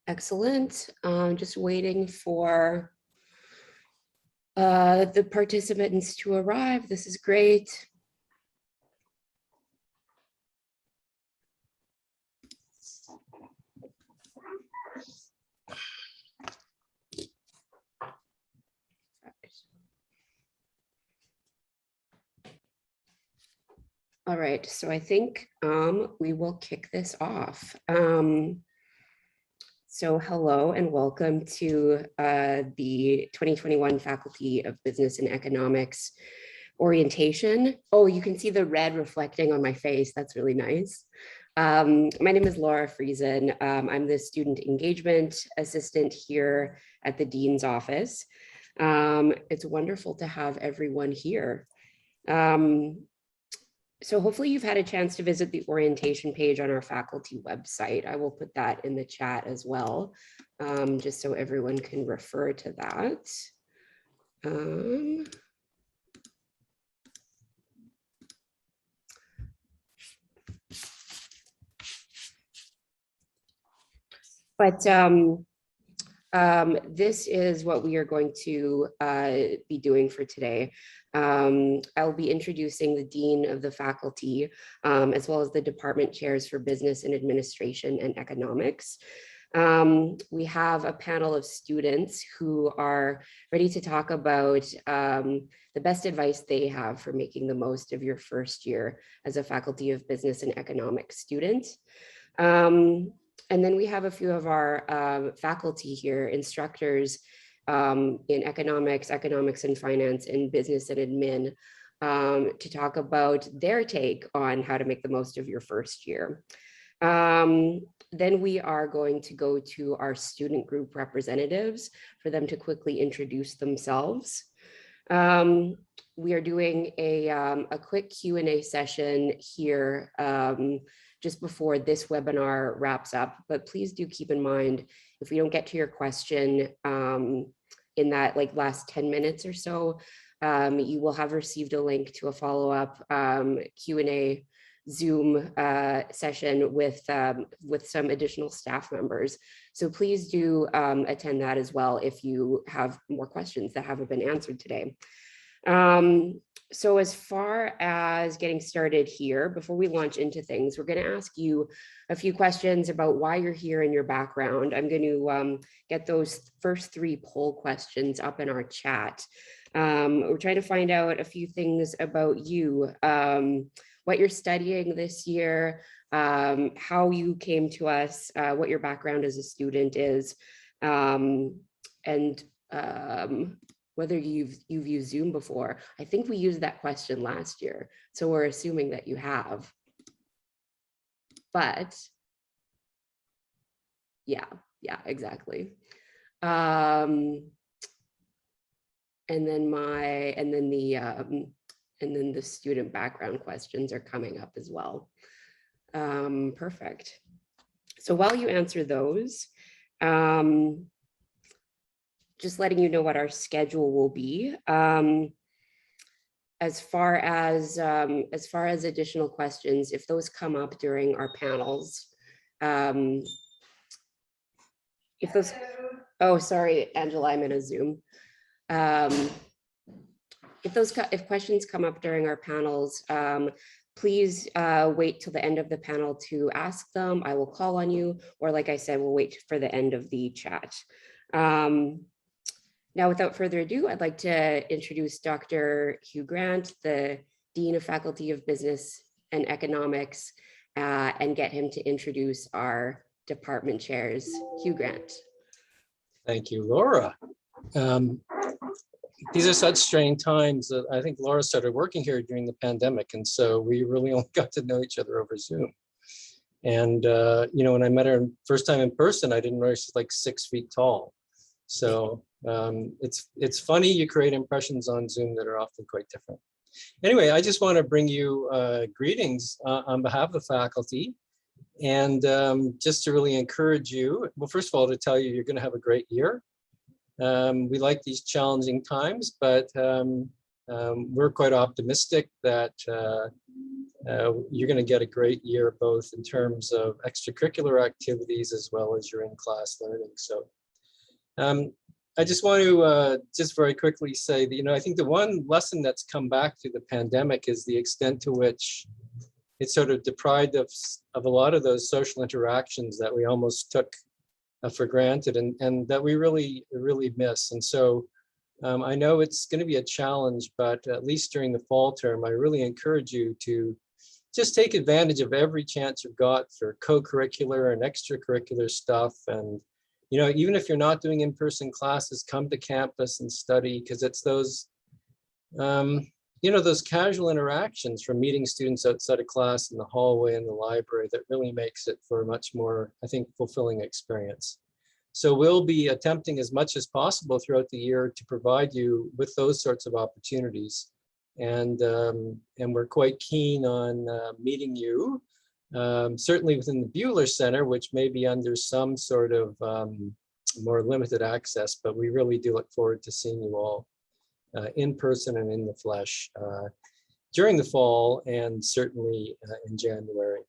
Excellent. Just waiting for the participants to arrive. This is great. All right, so I think we will kick this off. So hello and welcome to the 2021 Faculty of Business and Economics orientation. Oh, you can see the red reflecting on my face. That's really nice. My name is Laura Friesen. I'm the Student Engagement Assistant here at the Dean's Office. It's wonderful to have everyone here. So hopefully you've had a chance to visit the orientation page on our faculty website. I will put that in the chat as well, just so everyone can refer to that. This is what we are going to be doing for today. I'll be introducing the Dean of the Faculty, as well as the department chairs for Business and Administration and Economics. We have a panel of students who are ready to talk about the best advice they have for making the most of your first year as a Faculty of Business and Economics student. And then we have a few of our faculty here, instructors in economics and finance, and business and admin, to talk about their take on how to make the most of your first year. Then we are going to go to our student group representatives for them to quickly introduce themselves. We are doing a quick Q&A session here just before this webinar wraps up, but please do keep in mind, if we don't get to your question in that last 10 minutes or so, you will have received a link to a follow-up Q&A Zoom session with some additional staff members. So please do attend that as well if you have more questions that haven't been answered today. So as far as getting started here, before we launch into things, we're going to ask you a few questions about why you're here and your background. I'm going to get those first 3 poll questions up in our chat. We're trying to find out a few things about you, what you're studying this year, how you came to us, what your background as a student is, and whether you've used Zoom before. I think we used that question last year, so we're assuming that you have. But yeah, exactly. And then the student background questions are coming up as well. Perfect. So while you answer those, just letting you know what our schedule will be. As far as additional questions, if those come up during our panels, oh, sorry, Angela, I'm in a Zoom. If questions come up during our panels, please wait till the end of the panel to ask them. I will call on you, or like I said, we'll wait for the end of the chat. Now, without further ado, I'd like to introduce Dr. Hugh Grant, the Dean of Faculty of Business and Economics, and get him to introduce our department chairs. Hugh Grant. Thank you, Laura. These are such strange times that I think Laura started working here during the pandemic, and so we really only got to know each other over Zoom. And you know, when I met her first time in person, I didn't realize she's like 6 feet tall. So it's funny, you create impressions on Zoom that are often quite different. Anyway, I just want to bring you greetings on behalf of the faculty, and just to really encourage you. Well, first of all, to tell you you're going to have a great year. We like these challenging times, but we're quite optimistic that you're going to get a great year, both in terms of extracurricular activities as well as your in-class learning. So I just want to just very quickly say that, I think the one lesson that's come back through the pandemic is the extent to which it's sort of deprived us of a lot of those social interactions that we almost took for granted, and that we really miss. And so I know it's going to be a challenge, but at least during the fall term, I really encourage you to just take advantage of every chance you've got for co-curricular and extracurricular stuff. And, even if you're not doing in-person classes, come to campus and study, because it's those, those casual interactions from meeting students outside of class in the hallway in the library that really makes it for a much more, I think, fulfilling experience. So we'll be attempting as much as possible throughout the year to provide you with those sorts of opportunities. And we're quite keen on meeting you, certainly within the Buehler Center, which may be under some sort of more limited access, but we really do look forward to seeing you all in person and in the flesh during the fall, and certainly in January.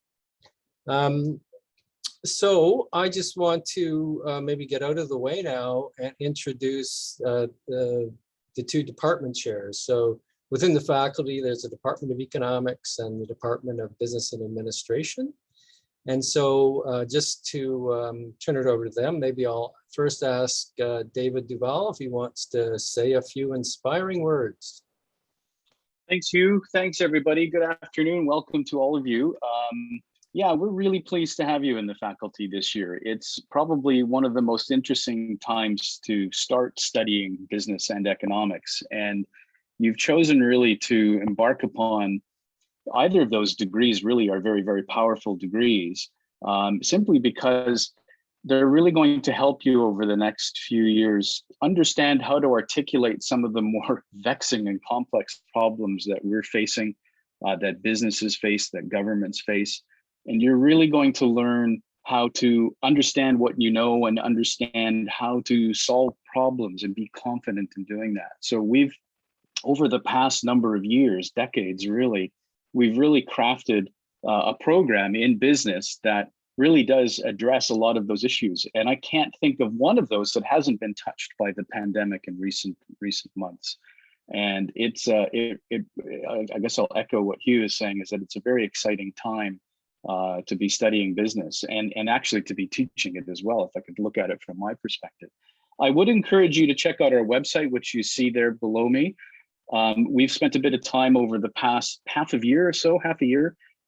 So I just want to maybe get out of the way now and introduce the two department chairs. So within the faculty, there's a Department of Economics and the Department of Business and Administration. And so just to turn it over to them, maybe I'll first ask David Duval if he wants to say a few inspiring words. Thanks, Hugh. Thanks, everybody. Good afternoon. Welcome to all of you. Yeah, we're really pleased to have you in the faculty this year. It's probably one of the most interesting times to start studying business and economics. And you've chosen really to embark upon either of those degrees. Really are very, very powerful degrees, simply because they're really going to help you over the next few years understand how to articulate some of the more vexing and complex problems that we're facing, that businesses face, that governments face. And you're really going to learn how to understand what you know and understand how to solve problems and be confident in doing that. So we've, over the past number of years, decades really, we've really crafted a program in business that really does address a lot of those issues. And I can't think of one of those that hasn't been touched by the pandemic in recent months. And it's, I guess I'll echo what Hugh is saying, is that it's a very exciting time to be studying business and actually to be teaching it as well, if I could look at it from my perspective. I would encourage you to check out our website, which you see there below me. We've spent a bit of time over the past half a year,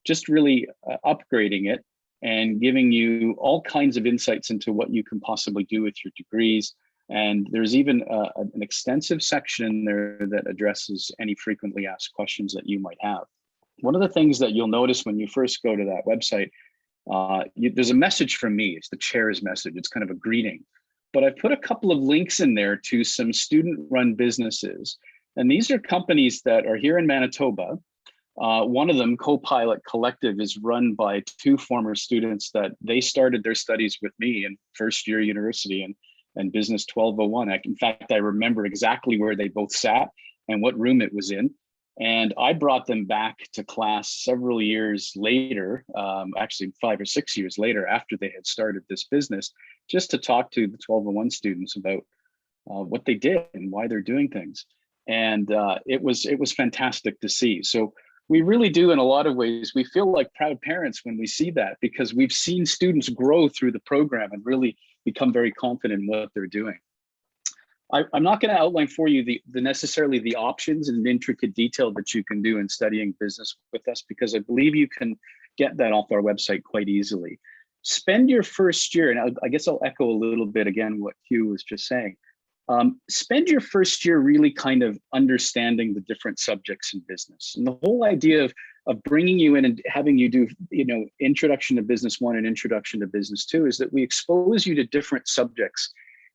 just really upgrading it and giving you all kinds of insights into what you can possibly do with your degrees. And there's even an extensive section there that addresses any frequently asked questions that you might have. One of the things that you'll notice when you first go to that website, there's a message from me. It's the chair's message. It's kind of a greeting. But I've put a couple of links in there to some student-run businesses. And these are companies that are here in Manitoba. One of them, Co-Pilot Collective, is run by two former students that they started their studies with me in first year university and Business 1201. In fact, I remember exactly where they both sat and what room it was in. And I brought them back to class several years later, actually 5 or 6 years later, after they had started this business, just to talk to the 1201 students about what they did and why they're doing things. And it was fantastic to see. So we really do, in a lot of ways, we feel like proud parents when we see that, because we've seen students grow through the program and really become very confident in what they're doing. I'm not going to outline for you necessarily the options and intricate detail that you can do in studying business with us, because I believe you can get that off our website quite easily. Spend your first year, and I guess I'll echo a little bit again what Hugh was just saying. Spend your first year really kind of understanding the different subjects in business. And the whole idea of bringing you in and having you do, Introduction to Business 1 and Introduction to Business 2 is that we expose you to different subjects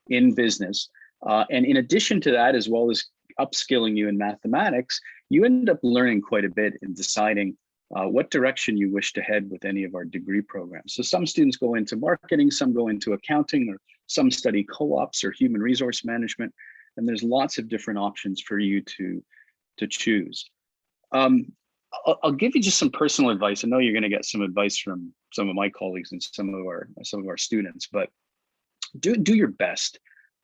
in business. And in addition to that, as well as upskilling you in mathematics, you end up learning quite a bit in deciding what direction you wish to head with any of our degree programs. So some students go into marketing, some go into accounting, or some study co-ops or human resource management. And there's lots of different options for you to choose. I'll give you just some personal advice. I know you're going to get some advice from some of my colleagues and some of our students, but do your best.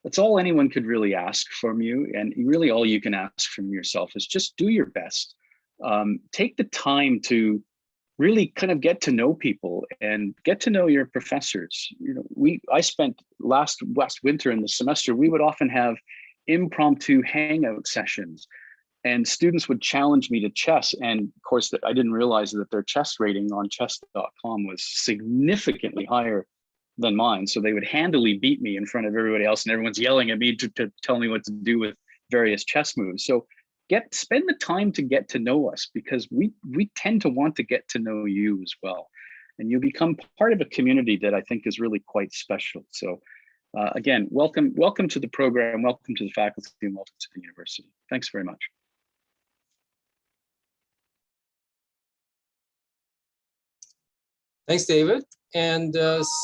That's all anyone could really ask from you, and really all you can ask from yourself is just do your best. Take the time to really kind of get to know people and get to know your professors. You know, I spent last winter in the semester, we would often have impromptu hangout sessions, and students would challenge me to chess. And of course, I didn't realize that their chess rating on chess.com was significantly higher than mine. So they would handily beat me in front of everybody else, and everyone's yelling at me to tell me what to do with various chess moves. So spend the time to get to know us, because we tend to want to get to know you as well. And you become part of a community that I think is really quite special. So again, welcome to the program, welcome to the faculty, and welcome to the university. Thanks very much. Thanks, David. And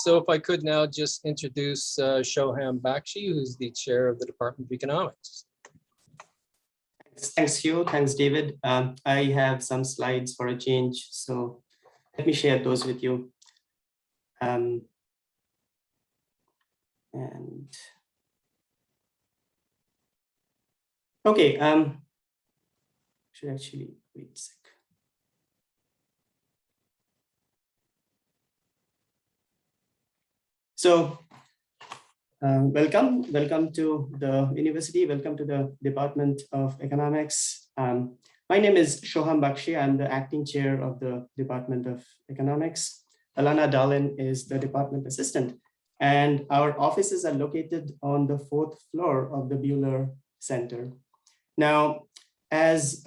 so if I could now just introduce Shoham Bakshi, who's the chair of the Department of Economics. Thanks, Hugh. Thanks, David. I have some slides for a change, so let me share those with you. And okay, should actually wait a sec. So welcome to the university, welcome to the Department of Economics. My name is Shoham Bakshi. I'm the acting chair of the Department of Economics. Alana Darlin is the department assistant, and our offices are located on the 4th floor of the Buehler Center. Now, as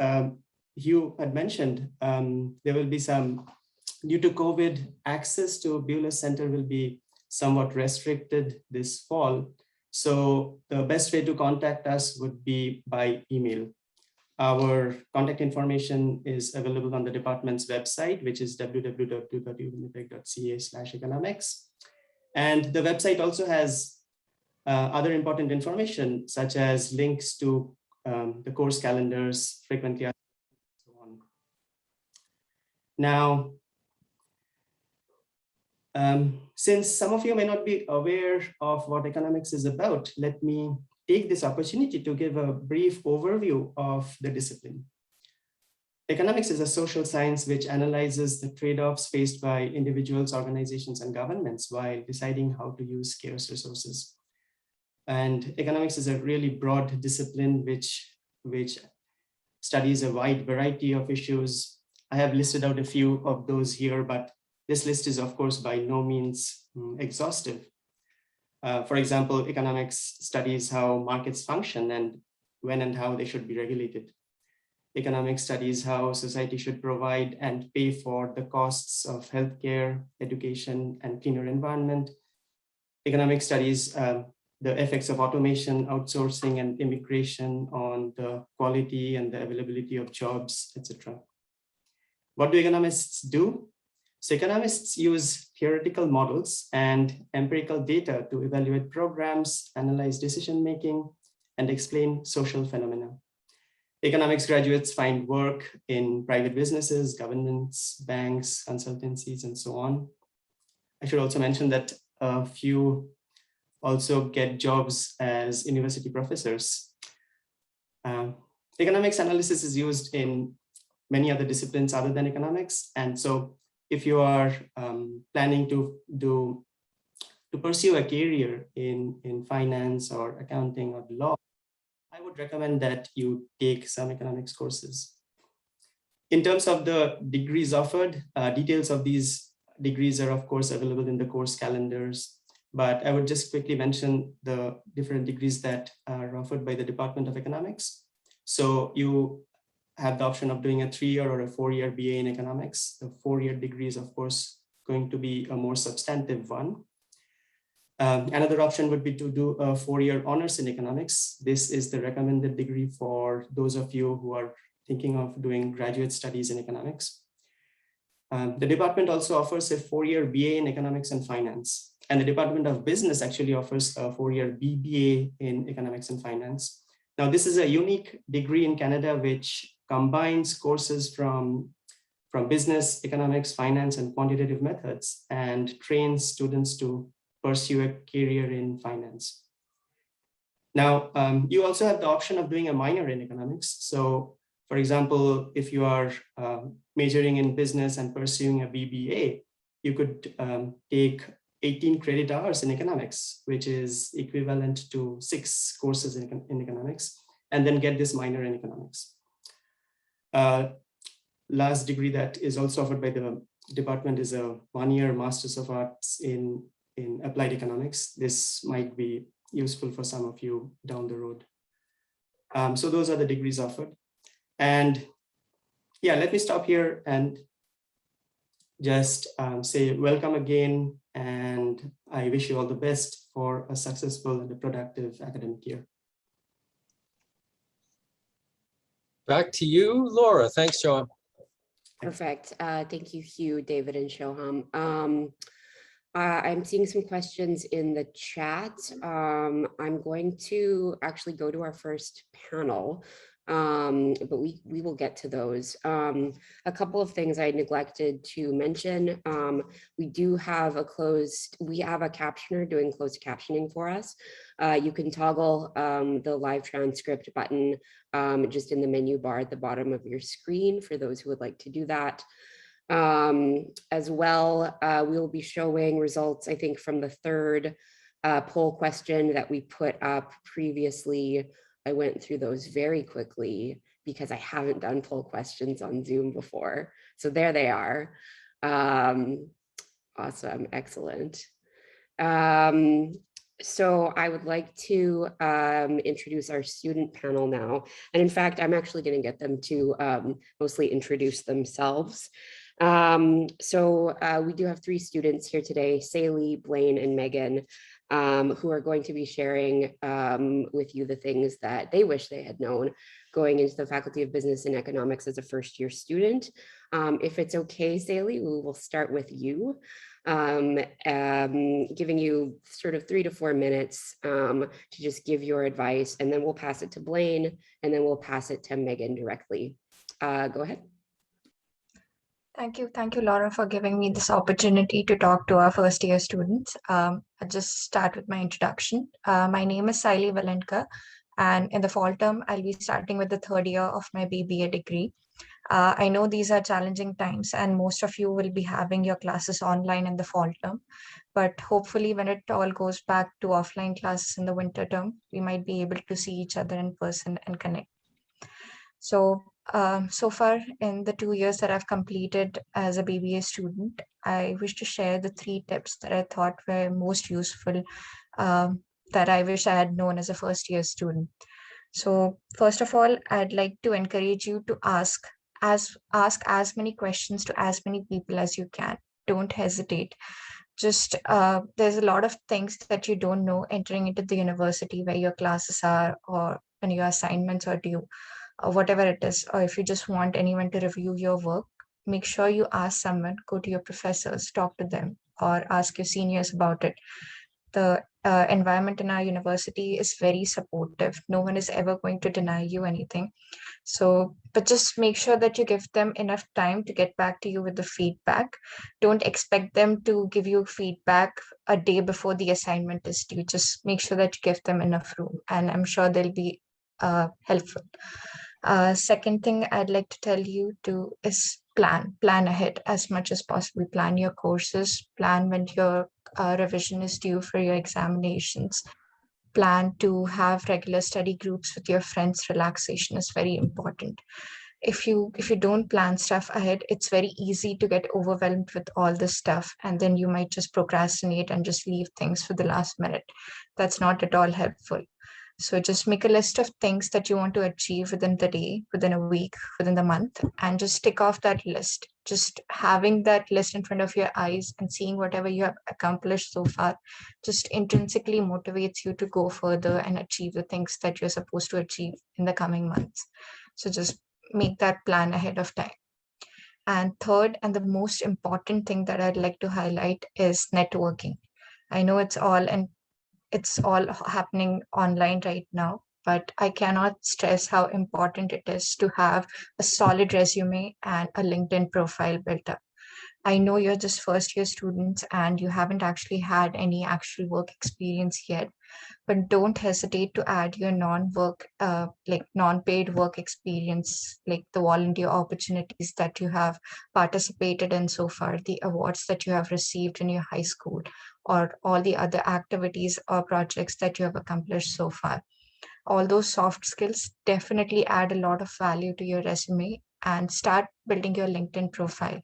Hugh had mentioned, there will be some, due to COVID, access to Buehler Center will be somewhat restricted this fall. So the best way to contact us would be by email. Our contact information is available on the department's website, which is www.winnipeg.ca/economics. And the website also has other important information, such as links to the course calendars, frequently asked, and so on. Now, since some of you may not be aware of what economics is about, let me take this opportunity to give a brief overview of the discipline. Economics is a social science which analyzes the trade-offs faced by individuals, organizations, and governments while deciding how to use scarce resources. And economics is a really broad discipline which studies a wide variety of issues. I have listed out a few of those here, but this list is, of course, by no means exhaustive. For example, economics studies how markets function and when and how they should be regulated. Economics studies how society should provide and pay for the costs of healthcare, education, and cleaner environment. Economics studies the effects of automation, outsourcing, and immigration on the quality and the availability of jobs, etc. What do economists do? So economists use theoretical models and empirical data to evaluate programs, analyze decision-making, and explain social phenomena. Economics graduates find work in private businesses, governments, banks, consultancies, and so on. I should also mention that a few also get jobs as university professors. Economics analysis is used in many other disciplines other than economics. And so if you are planning to pursue a career in finance or accounting or law, I would recommend that you take some economics courses. In terms of the degrees offered, details of these degrees are of course available in the course calendars, but I would just quickly mention the different degrees that are offered by the Department of Economics. So you have the option of doing a 3-year or a 4-year BA in economics. The 4-year degree is of course going to be a more substantive one. Another option would be to do a 4-year honors in economics. This is the recommended degree for those of you who are thinking of doing graduate studies in economics. The department also offers a 4-year BA in economics and finance. And the Department of Business actually offers a 4-year BBA in economics and finance. Now, this is a unique degree in Canada which combines courses from from business, economics, finance, and quantitative methods, and trains students to pursue a career in finance. Now, you also have the option of doing a minor in economics. So, for example, if you are majoring in business and pursuing a BBA, you could take 18 credit hours in economics, which is equivalent to 6 courses in economics, and then get this minor in economics. Last degree that is also offered by the department is a 1-year Masters of Arts in Applied Economics. This might be useful for some of you down the road. So those are the degrees offered. And yeah, let me stop here and just say welcome again. And I wish you all the best for a successful and a productive academic year. Back to you, Laura. Thanks, Joan. Perfect. Thank you, Hugh, David, and Shoham. I'm seeing some questions in the chat. I'm going to actually go to our first panel, but we will get to those. A couple of things I neglected to mention. We do have a captioner doing closed captioning for us. You can toggle the live transcript button just in the menu bar at the bottom of your screen for those who would like to do that. As well, we'll be showing results, I think, from the third poll question that we put up previously. I went through those very quickly because I haven't done poll questions on Zoom before. So there they are. Awesome, excellent. So I would like to introduce our student panel now. And in fact, I'm actually going to get them to mostly introduce themselves. So we do have 3 students here today, Saley, Blaine, and Megan, who are going to be sharing with you the things that they wish they had known going into the Faculty of Business and Economics as a first-year student. If it's okay, Saley, we will start with you, giving you sort of 3 to 4 minutes to just give your advice, and then we'll pass it to Blaine, and then we'll pass it to Megan directly. Go ahead. Thank you, Laura, for giving me this opportunity to talk to our first year students. I'll just start with my introduction. My name is Saili Valenka, and in the fall term, I'll be starting with the 3rd year of my BBA degree. I know these are challenging times, and most of you will be having your classes online in the fall term, but hopefully when it all goes back to offline classes in the winter term, we might be able to see each other in person and connect. So far in the 2 years that I've completed as a BBA student, I wish to share the 3 tips that I thought were most useful that I wish I had known as a first year student. So first of all, I'd like to encourage you to ask as many questions to as many people as you can. Don't hesitate. Just there's a lot of things that you don't know entering into the university, where your classes are, or when your assignments are due, or whatever it is, or if you just want anyone to review your work, make sure you ask someone, go to your professors, talk to them, or ask your seniors about it. The environment in our university is very supportive. No one is ever going to deny you anything. So, but just make sure that you give them enough time to get back to you with the feedback. Don't expect them to give you feedback a day before the assignment is due. Just make sure that you give them enough room, and I'm sure they'll be helpful. Second thing I'd like to tell you is plan ahead as much as possible. Plan your courses, plan when your revision is due for your examinations. Plan to have regular study groups with your friends. Relaxation is very important. If you don't plan stuff ahead, it's very easy to get overwhelmed with all this stuff, and then you might just procrastinate and just leave things for the last minute. That's not at all helpful. So just make a list of things that you want to achieve within the day, within a week, within the month, and just tick off that list. Just having that list in front of your eyes and seeing whatever you have accomplished so far just intrinsically motivates you to go further and achieve the things that you're supposed to achieve in the coming months. So just make that plan ahead of time. And third, and the most important thing that I'd like to highlight is networking. I know it's all happening online right now, but I cannot stress how important it is to have a solid resume and a LinkedIn profile built up. I know you're just first year students and you haven't actually had any actual work experience yet, but don't hesitate to add your like non-paid work experience, like the volunteer opportunities that you have participated in so far, the awards that you have received in your high school, or all the other activities or projects that you have accomplished so far. All those soft skills definitely add a lot of value to your resume, and start building your LinkedIn profile.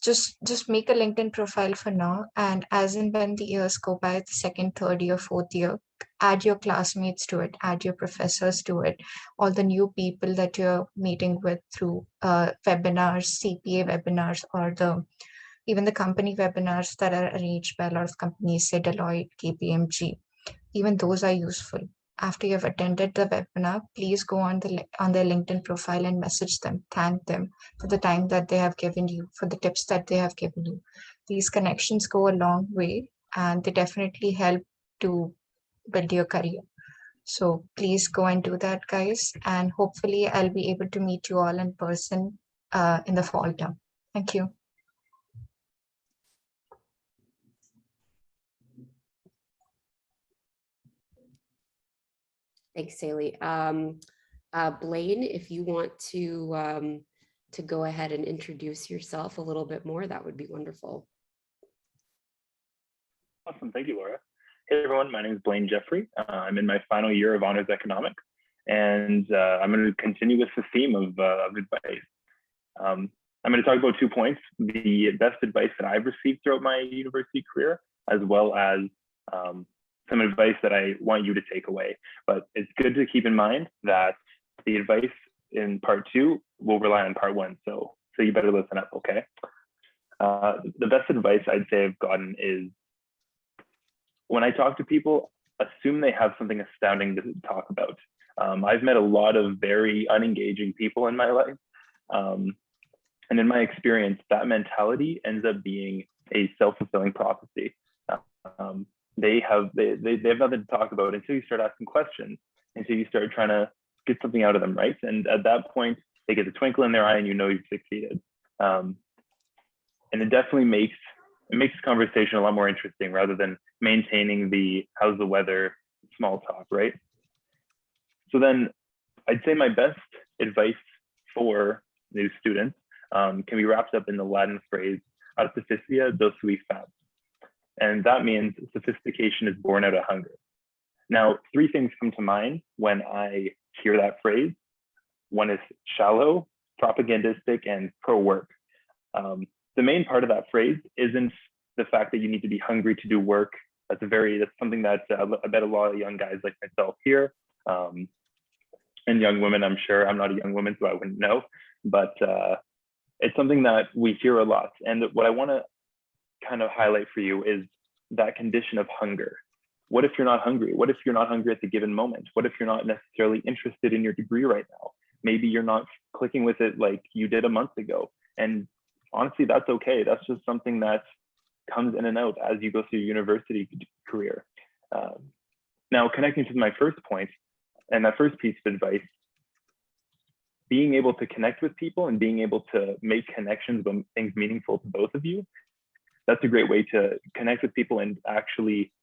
Just make a LinkedIn profile for now, and as and when the years go by, the second, third year, fourth year, add your classmates to it, add your professors to it, all the new people that you're meeting with through webinars, CPA webinars, or even the company webinars that are arranged by a lot of companies, say Deloitte, KPMG. Even those are useful. After you've attended the webinar, please go on their LinkedIn profile and message them, thank them for the time that they have given you, for the tips that they have given you. These connections go a long way, and they definitely help to build your career. So please go and do that, guys. And hopefully I'll be able to meet you all in person in the fall term. Thank you. Thanks, Saley. Blaine, if you want to go ahead and introduce yourself a little bit more, that would be wonderful. Awesome, thank you, Laura. Hey everyone, my name is Blaine Jeffrey. I'm in my final year of Honors Economics, and I'm going to continue with the theme of advice. I'm going to talk about 2 points: the best advice that I've received throughout my university career, as well as some advice that I want you to take away. But it's good to keep in mind that the advice in part 2 will rely on part 1. So you better listen up, okay? The best advice I'd say I've gotten is, when I talk to people, assume they have something astounding to talk about. I've met a lot of very unengaging people in my life. And in my experience, that mentality ends up being a self-fulfilling prophecy. They have nothing to talk about until you start asking questions, until you start trying to get something out of them, right? And at that point, they get the twinkle in their eye and you know you've succeeded. And it definitely makes the conversation a lot more interesting, rather than maintaining the how's the weather small talk, right? So then I'd say my best advice for new students can be wrapped up in the Latin phrase artificia do sui fat. And that means sophistication is born out of hunger. Now, 3 things come to mind when I hear that phrase. One is shallow, propagandistic, and pro-work. The main part of that phrase isn't the fact that you need to be hungry to do work. That's something that I bet a lot of young guys like myself here, and young women, I'm sure. I'm not a young woman, so I wouldn't know, but it's something that we hear a lot. And what I want to kind of highlight for you is that condition of hunger. What if you're not hungry? What if you're not hungry at the given moment? What if you're not necessarily interested in your degree right now? Maybe you're not clicking with it like you did a month ago. And honestly, that's okay. That's just something that comes in and out as you go through your university career. Now, connecting to my first point and that first piece of advice, being able to connect with people and being able to make connections about things meaningful to both of you, that's a great way to connect with people and actually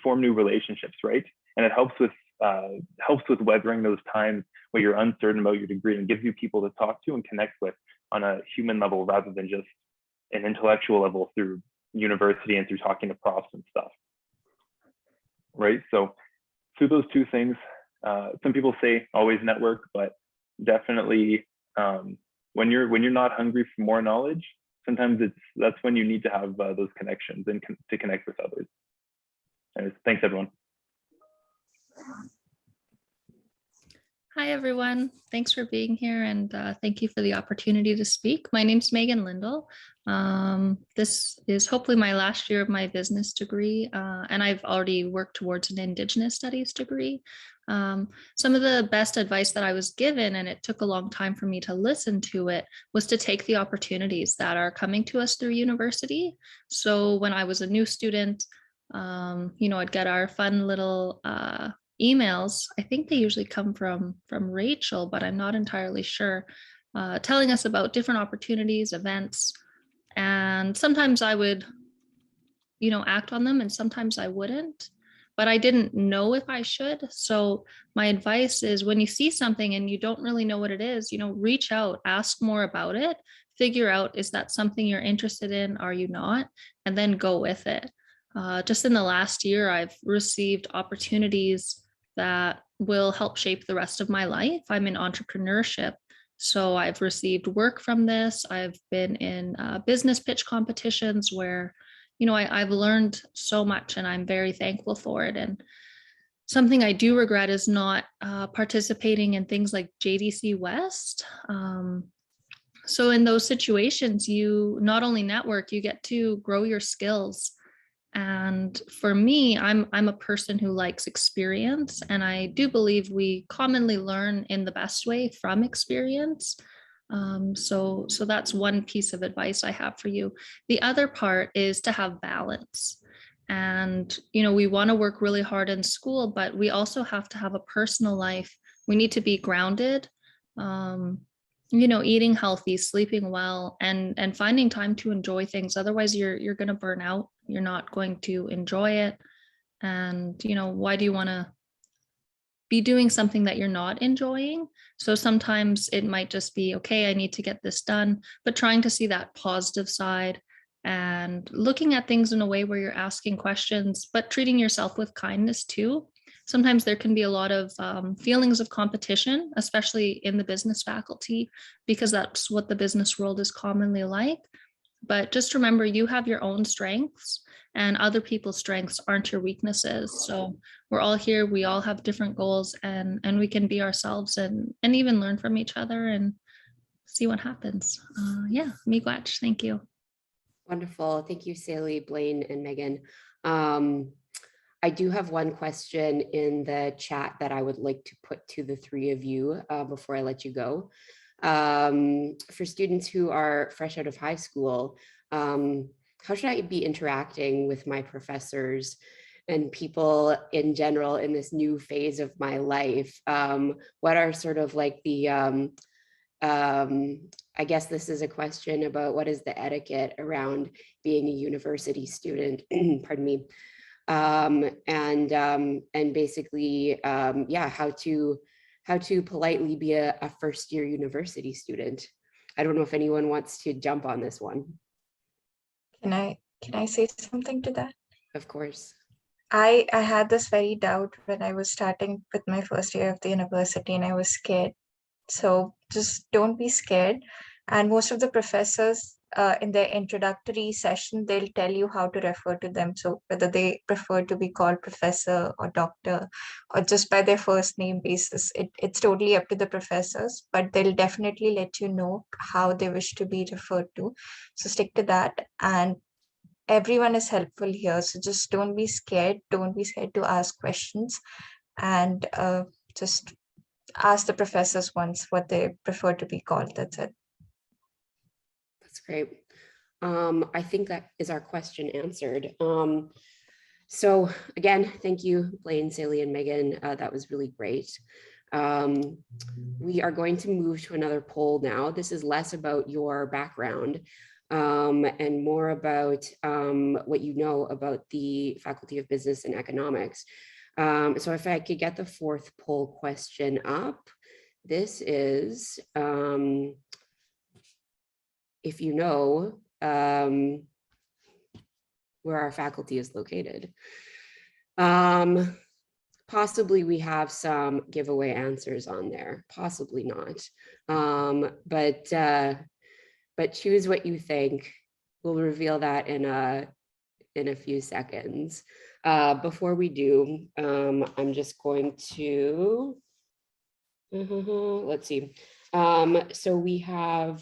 form new relationships, right? And it helps with weathering those times where you're uncertain about your degree, and gives you people to talk to and connect with on a human level, rather than just an intellectual level through university and through talking to profs and stuff, right? So through those 2 things, some people say always network, but definitely when you're not hungry for more knowledge, sometimes that's when you need to have those connections and to connect with others. Anyways, thanks everyone. Hi, everyone. Thanks for being here, and thank you for the opportunity to speak. My name's Megan Lindell. This is hopefully my last year of my business degree, and I've already worked towards an Indigenous Studies degree. Some of the best advice that I was given, and it took a long time for me to listen to it, was to take the opportunities that are coming to us through university. So when I was a new student, I'd get our fun little emails. I think they usually come from Rachel, but I'm not entirely sure, telling us about different opportunities, events. And sometimes I would, act on them, and sometimes I wouldn't, but I didn't know if I should. So my advice is, when you see something and you don't really know what it is, reach out, ask more about it, figure out, is that something you're interested in? Are you not? And then go with it. Just in the last year, I've received opportunities that will help shape the rest of my life. I'm in entrepreneurship. So I've received work from this. I've been in business pitch competitions where, I've learned so much, and I'm very thankful for it. And something I do regret is not participating in things like JDC West. So in those situations, you not only network, you get to grow your skills. And for me, I'm a person who likes experience, and I do believe we commonly learn in the best way from experience. So that's one piece of advice I have for you. The other part is to have balance. And, we want to work really hard in school, but we also have to have a personal life. We need to be grounded, eating healthy, sleeping well, and finding time to enjoy things. Otherwise, you're going to burn out. You're not going to enjoy it. And, why do you want to be doing something that you're not enjoying? So sometimes it might just be, okay, I need to get this done, but trying to see that positive side and looking at things in a way where you're asking questions, but treating yourself with kindness too. Sometimes there can be a lot of feelings of competition, especially in the business faculty, because that's what the business world is commonly like. But just remember, you have your own strengths, and other people's strengths aren't your weaknesses. So we're all here, we all have different goals, and we can be ourselves and even learn from each other and see what happens. Yeah, miigwech, thank you. Wonderful. Thank you, Sally, Blaine, and Megan. I do have one question in the chat that I would like to put to the three of you before I let you go. For students who are fresh out of high school, how should I be interacting with my professors and people in general in this new phase of my life? What are sort of like the, I guess this is a question about what is the etiquette around being a university student, pardon me, and basically, yeah, how to politely be a first year university student. I don't know if anyone wants to jump on this one. Can I say something to that? Of course. I had this very doubt when I was starting with my first year of the university, and I was scared. So just don't be scared. And most of the professors in their introductory session, they'll tell you how to refer to them. So whether they prefer to be called professor or doctor or just by their first name basis, it's totally up to the professors, but they'll definitely let you know how they wish to be referred to. So stick to that. And everyone is helpful here. So just don't be scared. Don't be scared to ask questions, and just ask the professors once what they prefer to be called. That's it. That's great. I think that is our question answered. So again, thank you, Blaine, Sally, and Megan. That was really great. We are going to move to another poll now. This is less about your background and more about what you know about the Faculty of Business and Economics. So if I could get the fourth poll question up, this is, if you know where our faculty is located. Possibly we have some giveaway answers on there, possibly not. But choose what you think. We'll reveal that in a few seconds. Before we do, I'm just going to, let's see. So we have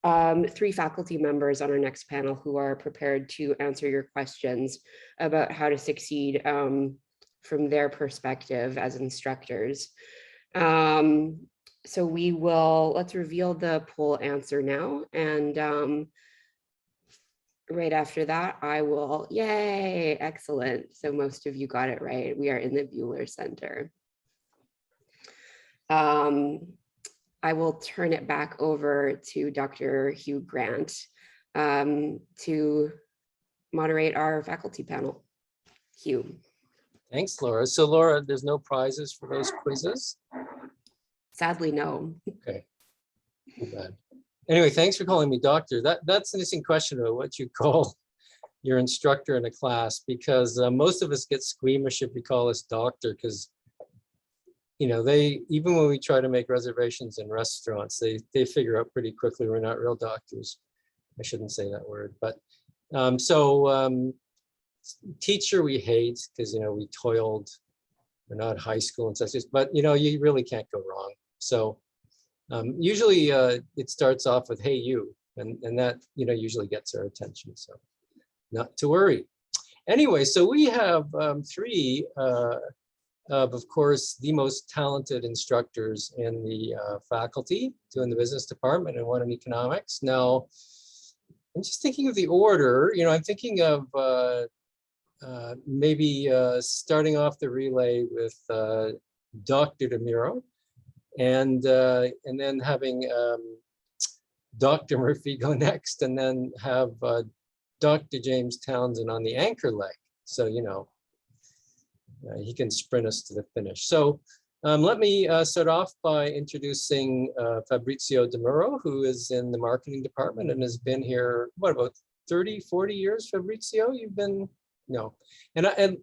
3 faculty members on our next panel who are prepared to answer your questions about how to succeed from their perspective as instructors. So let's reveal the poll answer now. And right after that, I will, yay, excellent. So most of you got it right. We are in the Buehler Center. I will turn it back over to Dr. Hugh Grant to moderate our faculty panel. Hugh. Thanks, Laura. So Laura, there's no prizes for those quizzes? Sadly, no. Okay, too bad. Anyway, thanks for calling me doctor. That's an interesting question about what you call your instructor in a class, because most of us get squeamish if we call us doctor, because they, even when we try to make reservations in restaurants, they figure out pretty quickly we're not real doctors. I shouldn't say that word, but teacher we hate, because we toiled, we're not high school and such, but you really can't go wrong. So usually it starts off with, hey, you, and that usually gets our attention, so not to worry. Anyway, so we have three of course, the most talented instructors in the faculty, two in the business department and one in economics. Now, I'm just thinking of the order. I'm thinking of maybe starting off the relay with Dr. DeMuro, and then having Dr. Murphy go next, and then have Dr. James Townsend on the anchor leg. So, he can sprint us to the finish. So let me start off by introducing Fabrizio DeMuro, who is in the marketing department and has been here, what, about 30, 40 years, Fabrizio? You've been, no. And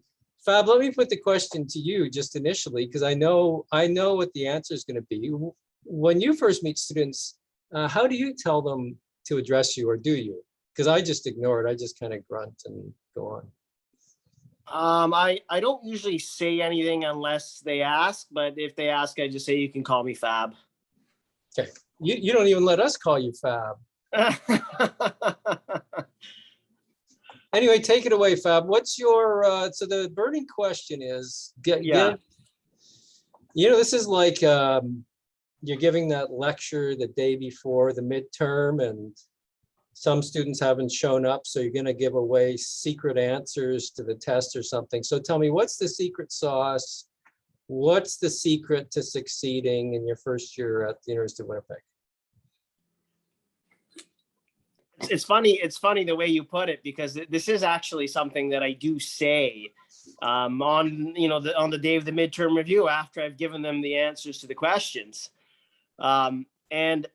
Fab, let me put the question to you just initially, because I know what the answer is going to be. When you first meet students, how do you tell them to address you, or do you? Because I just ignore it. I just kind of grunt and go on. I don't usually say anything unless they ask, but if they ask, I just say, you can call me Fab. Okay. You don't even let us call you Fab. Anyway, take it away, Fab. What's your, so the burning question is, this is like you're giving that lecture the day before the midterm, and some students haven't shown up, so you're going to give away secret answers to the test or something. So tell me, what's the secret sauce? What's the secret to succeeding in your first year at the University of Winnipeg? It's funny the way you put it, because this is actually something that I do say on the day of the midterm review, after I've given them the answers to the questions. And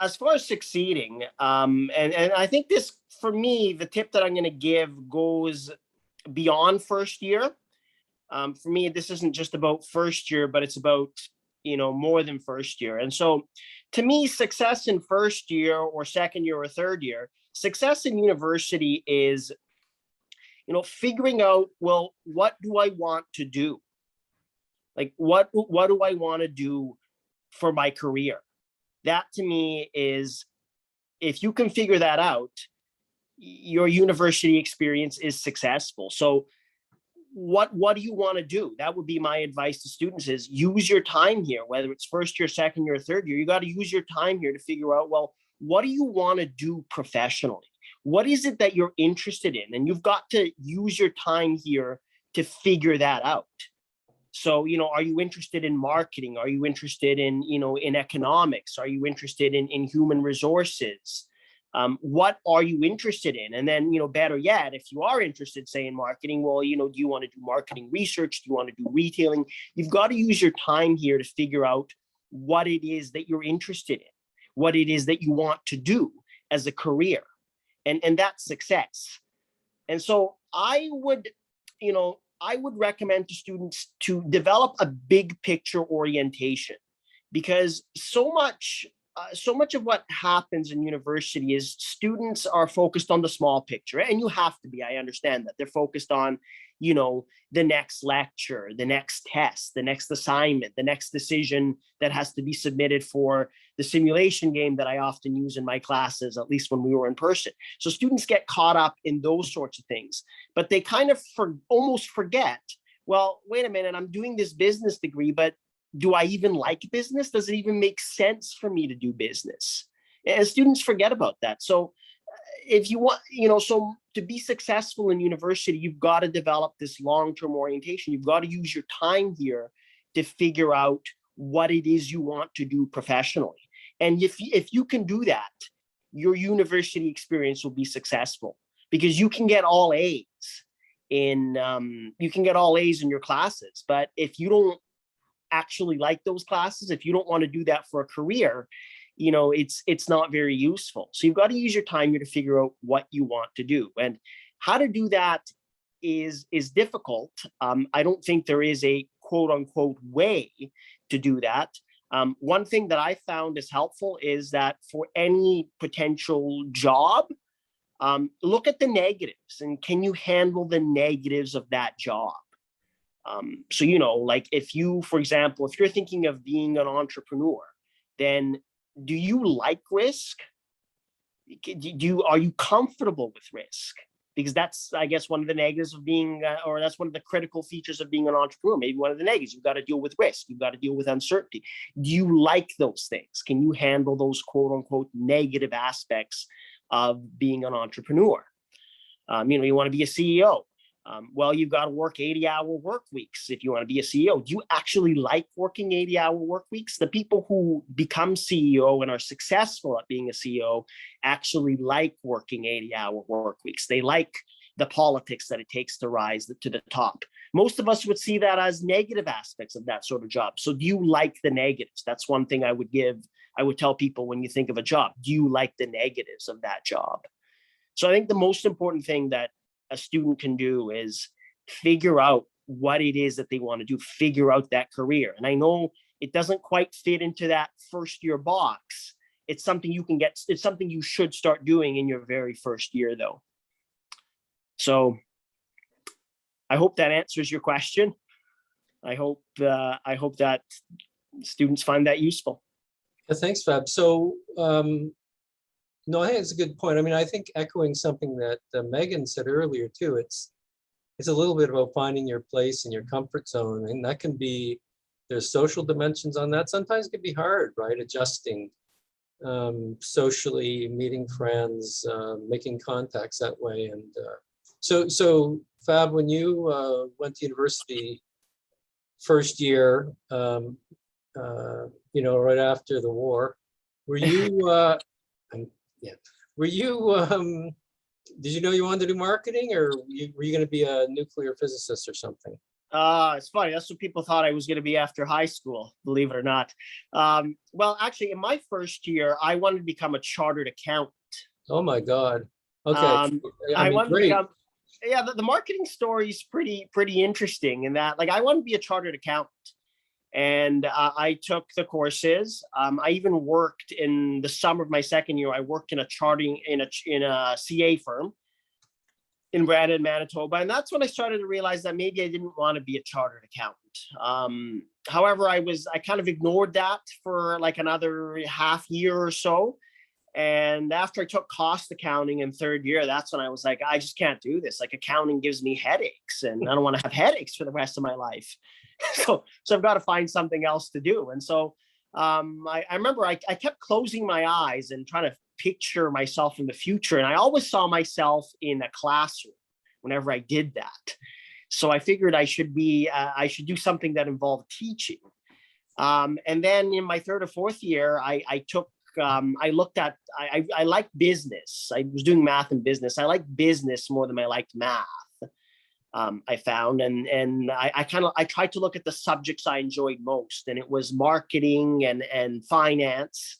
as far as succeeding, and I think this, for me, the tip that I'm going to give goes beyond first year. For me, this isn't just about first year, but it's about, more than first year. And so to me, success in first year or second year or third year, success in university is, figuring out, well, what do I want to do? Like, what do I want to do for my career? That to me is, if you can figure that out, your university experience is successful. So what do you want to do? That would be my advice to students, is use your time here, whether it's first year, second year, third year. You got to use your time here to figure out, well, what do you want to do professionally? What is it that you're interested in? And you've got to use your time here to figure that out. So, are you interested in marketing? Are you interested in, in economics? Are you interested in human resources? What are you interested in? And then, better yet, if you are interested, say, in marketing, well, do you want to do marketing research? Do you want to do retailing? You've got to use your time here to figure out what it is that you're interested in, what it is that you want to do as a career. And that's success. And so I would recommend to students to develop a big picture orientation, because so much of what happens in university is students are focused on the small picture, and you have to be. I understand that they're focused on, the next lecture, the next test, the next assignment, the next decision that has to be submitted for the simulation game that I often use in my classes, at least when we were in person. So students get caught up in those sorts of things, but they kind of almost forget, well, wait a minute, I'm doing this business degree, but do I even like business? Does it even make sense for me to do business? And students forget about that. So if you want, so to be successful in university, you've got to develop this long-term orientation. You've got to use your time here to figure out what it is you want to do professionally. And if you can do that, your university experience will be successful, because you can get all A's in your classes. But if you don't actually like those classes, if you don't want to do that for a career, it's not very useful. So you've got to use your time here to figure out what you want to do. And how to do that is difficult. I don't think there is a quote unquote way to do that. One thing that I found is helpful is that for any potential job, look at the negatives, and can you handle the negatives of that job? So, like for example, if you're thinking of being an entrepreneur, then do you like risk? Are you comfortable with risk? Because that's, I guess, one of the negatives of being, or that's one of the critical features of being an entrepreneur. Maybe one of the negatives, you've got to deal with risk. You've got to deal with uncertainty. Do you like those things? Can you handle those quote unquote negative aspects of being an entrepreneur? You want to be a CEO. Well, you've got to work 80-hour work weeks if you want to be a CEO. Do you actually like working 80-hour work weeks? The people who become CEO and are successful at being a CEO actually like working 80-hour work weeks. They like the politics that it takes to rise to the top. Most of us would see that as negative aspects of that sort of job. So do you like the negatives? That's one thing I would tell people when you think of a job. Do you like the negatives of that job? So I think the most important thing that a student can do is figure out what it is that they want to do, figure out that career. And I know it doesn't quite fit into that first year box. It's something it's something you should start doing in your very first year though. So I hope that answers your question. I hope that students find that useful. Yeah, thanks, Fab. So, no, I think it's a good point. I mean, I think echoing something that Megan said earlier too, it's a little bit about finding your place in your comfort zone, and that can be, there's social dimensions on that. Sometimes it can be hard, right? Adjusting socially, meeting friends, making contacts that way. And so Fab, when you went to university first year, right after the war, were you? Were you, did you know you wanted to do marketing, or were you going to be a nuclear physicist or something? It's funny. That's what people thought I was going to be after high school, believe it or not. Well, actually, in my first year, I wanted to become a chartered accountant. Oh my God. Okay. I wanted to become, the marketing story is pretty interesting in that, like, I want to be a chartered accountant. And I took the courses. I even worked in the summer of my second year. I worked in a CA firm in Brandon, Manitoba. And that's when I started to realize that maybe I didn't want to be a chartered accountant. However, I kind of ignored that for like another half year or so. And after I took cost accounting in third year, that's when I was like, I just can't do this. Like, accounting gives me headaches, and I don't want to have headaches for the rest of my life. So I've got to find something else to do. And so I remember I kept closing my eyes and trying to picture myself in the future. And I always saw myself in a classroom whenever I did that. So I figured I should do something that involved teaching. And then in my third or fourth year, I liked business. I was doing math and business. I liked business more than I liked math. I found, and I tried to look at the subjects I enjoyed most, and it was marketing and finance.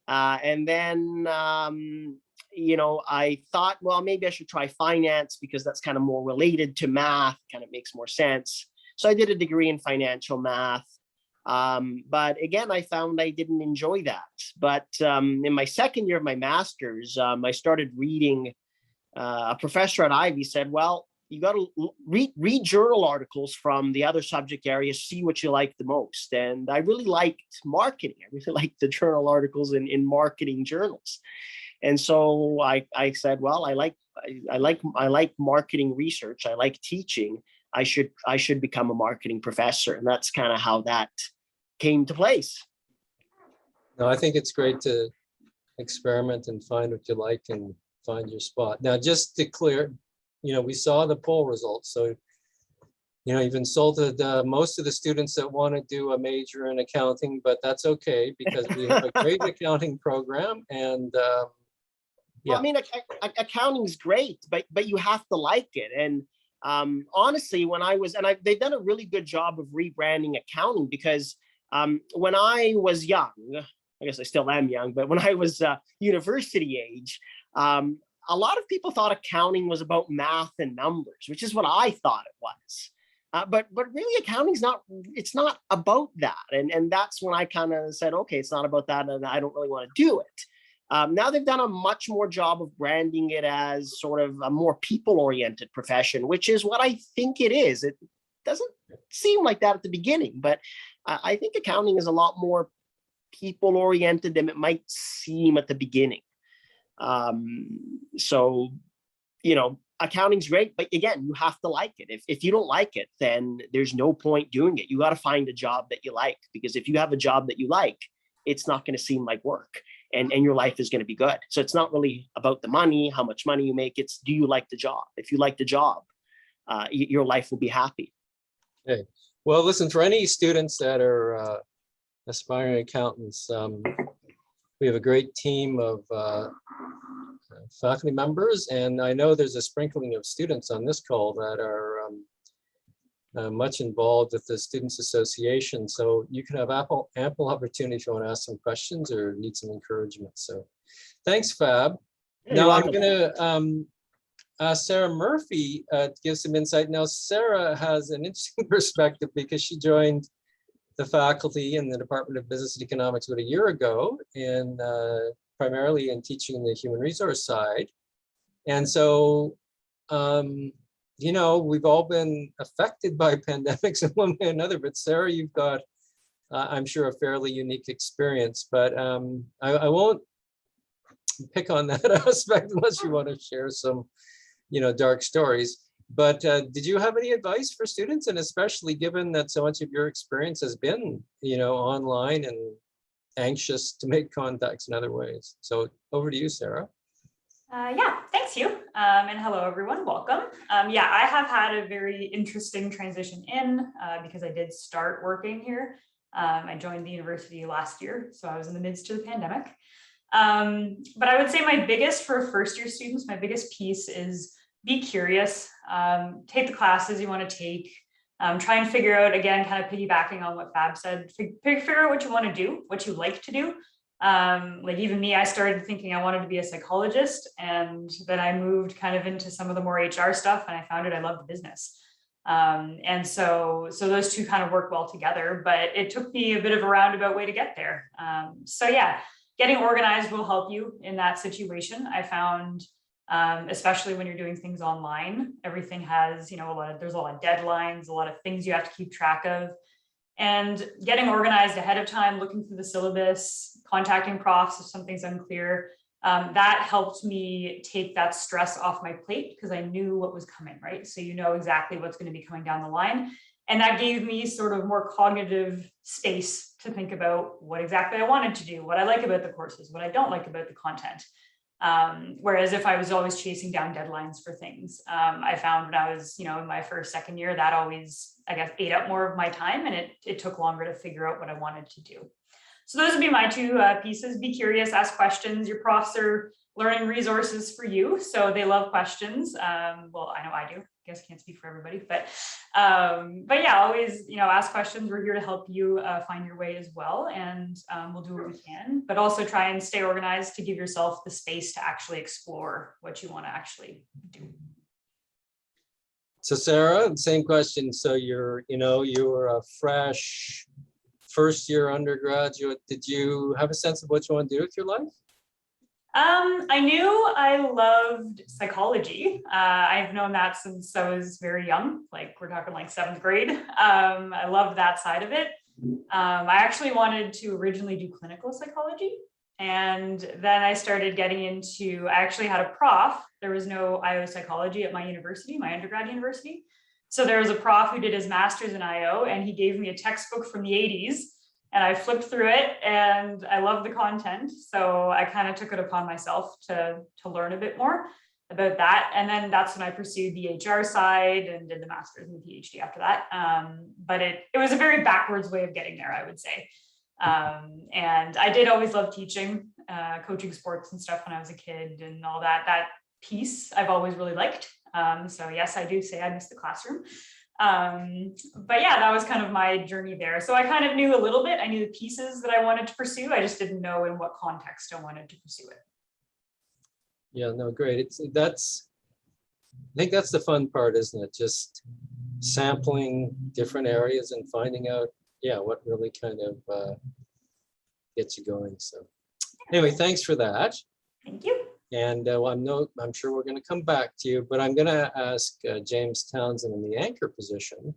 And then, I thought, well, maybe I should try finance because that's kind of more related to math, kind of makes more sense. So I did a degree in financial math. But again, I found I didn't enjoy that. But in my second year of my master's, I started reading, a professor at Ivy said, well, you got to read journal articles from the other subject areas, see what you like the most. And I really liked marketing. I really liked the journal articles in marketing journals. And so I said, well, I like marketing research. I like teaching. I should become a marketing professor. And that's kind of how that came to place. No, I think it's great to experiment and find what you like and find your spot. Now, just to clear, we saw the poll results. So, you've insulted most of the students that want to do a major in accounting, but that's okay because we have a great accounting program. And Well, I mean, accounting is great, but you have to like it. And honestly, they've done a really good job of rebranding accounting because when I was young, I guess I still am young, but when I was university age, a lot of people thought accounting was about math and numbers, which is what I thought it was. But really, accounting's it's not about that. And that's when I kind of said, okay, it's not about that, and I don't really want to do it. Now they've done a much more job of branding it as sort of a more people-oriented profession, which is what I think it is. It doesn't seem like that at the beginning, but I think accounting is a lot more people-oriented than it might seem at the beginning. So, accounting's great, but again, you have to like it. If you don't like it, then there's no point doing it. You got to find a job that you like, because if you have a job that you like, it's not going to seem like work, and your life is going to be good. So it's not really about the money, how much money you make. It's, do you like the job? If you like the job, your life will be happy. Okay. Well, listen, for any students that are aspiring accountants, we have a great team of faculty members, and I know there's a sprinkling of students on this call that are much involved with the Students Association. So you can have ample opportunity if you want to ask some questions or need some encouragement. So thanks, Fab. Now I'm going to ask Sarah Murphy to give some insight. Now, Sarah has an interesting perspective because she joined the faculty in the Department of Business and Economics about a year ago, and primarily in teaching the human resource side. And so, we've all been affected by pandemics in one way or another, but Sarah, you've got, I'm sure, a fairly unique experience, but I won't pick on that aspect unless you want to share some, dark stories. But did you have any advice for students, and especially given that so much of your experience has been, online and anxious to make contacts in other ways? So over to you, Sarah. Yeah, thanks, Hugh. And hello, everyone. Welcome. Yeah, I have had a very interesting transition because I did start working here. I joined the university last year, so I was in the midst of the pandemic. But I would say for first-year students, my biggest piece is be curious, take the classes you want to take, try and figure out, again, kind of piggybacking on what Fab said, figure out what you want to do, what you like to do. Like even me, I started thinking I wanted to be a psychologist, and then I moved kind of into some of the more HR stuff, and I found I loved business. And so those two kind of work well together, but it took me a bit of a roundabout way to get there. So yeah, getting organized will help you in that situation. I found, especially when you're doing things online, everything has, there's a lot of deadlines, a lot of things you have to keep track of, and getting organized ahead of time, looking through the syllabus, contacting profs if something's unclear. That helped me take that stress off my plate because I knew what was coming, right? So you know exactly what's going to be coming down the line. And that gave me sort of more cognitive space to think about what exactly I wanted to do, what I like about the courses, what I don't like about the content. Whereas if I was always chasing down deadlines for things, I found when I was, in my second year, that always, I guess, ate up more of my time, and it took longer to figure out what I wanted to do. So those would be my two pieces. Be curious, ask questions. Your profs are learning resources for you, so they love questions. Well, I know I do. I guess I can't speak for everybody, but yeah, always, ask questions. We're here to help you find your way as well, and we'll do what we can. But also try and stay organized to give yourself the space to actually explore what you want to actually do. So Sarah, same question. So you're a fresh first-year undergraduate. Did you have a sense of what you want to do with your life? I knew I loved psychology. I've known that since I was very young, like we're talking like 7th grade. I loved that side of it. I actually wanted to originally do clinical psychology. And then I started getting into, I actually had a prof. There was no IO psychology at my university, my undergrad university. So there was a prof who did his master's in IO, and he gave me a textbook from the 80s. and I flipped through it and I love the content. So I kind of took it upon myself to learn a bit more about that. And then that's when I pursued the HR side and did the master's and the PhD after that. But it was a very backwards way of getting there, I would say. And I did always love teaching, coaching sports and stuff when I was a kid and all that piece I've always really liked. So yes, I do say I miss the classroom. But yeah, that was kind of my journey there. So I kind of knew a little bit. I knew the pieces that I wanted to pursue. I just didn't know in what context I wanted to pursue it. Yeah, no, great. I think that's the fun part, isn't it? Just sampling different areas and finding out, yeah, what really kind of gets you going. So anyway, thanks for that. Thank you. And I'm sure we're going to come back to you, but I'm going to ask James Townsend in the anchor position.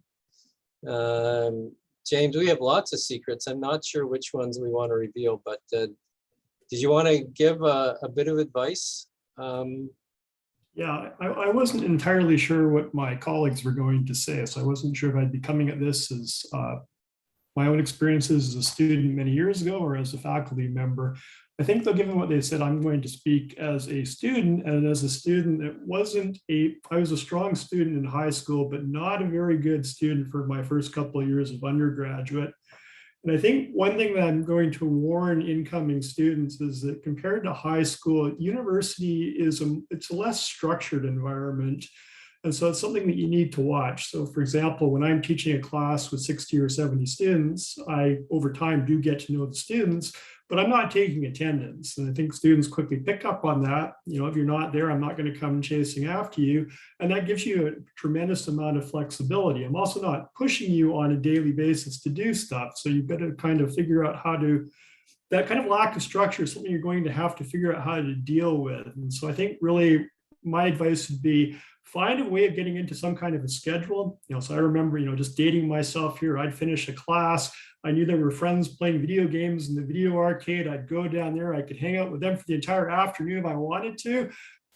James, we have lots of secrets. I'm not sure which ones we want to reveal, but did you want to give a bit of advice? Yeah, I wasn't entirely sure what my colleagues were going to say, so I wasn't sure if I'd be coming at this as my own experiences as a student many years ago or as a faculty member. I think though, given what they said, I'm going to speak as a student, and as a student I was a strong student in high school, but not a very good student for my first couple of years of undergraduate. And I think one thing that I'm going to warn incoming students is that compared to high school, university it's a less structured environment. And so it's something that you need to watch. So for example, when I'm teaching a class with 60 or 70 students, I over time do get to know the students, but I'm not taking attendance. And I think students quickly pick up on that. You know, if you're not there, I'm not going to come chasing after you. And that gives you a tremendous amount of flexibility. I'm also not pushing you on a daily basis to do stuff. So you've got to kind of figure out that kind of lack of structure is something you're going to have to figure out how to deal with. And so I think really my advice would be find a way of getting into some kind of a schedule. You know, so I remember, just dating myself here, I'd finish a class. I knew there were friends playing video games in the video arcade. I'd go down there. I could hang out with them for the entire afternoon if I wanted to.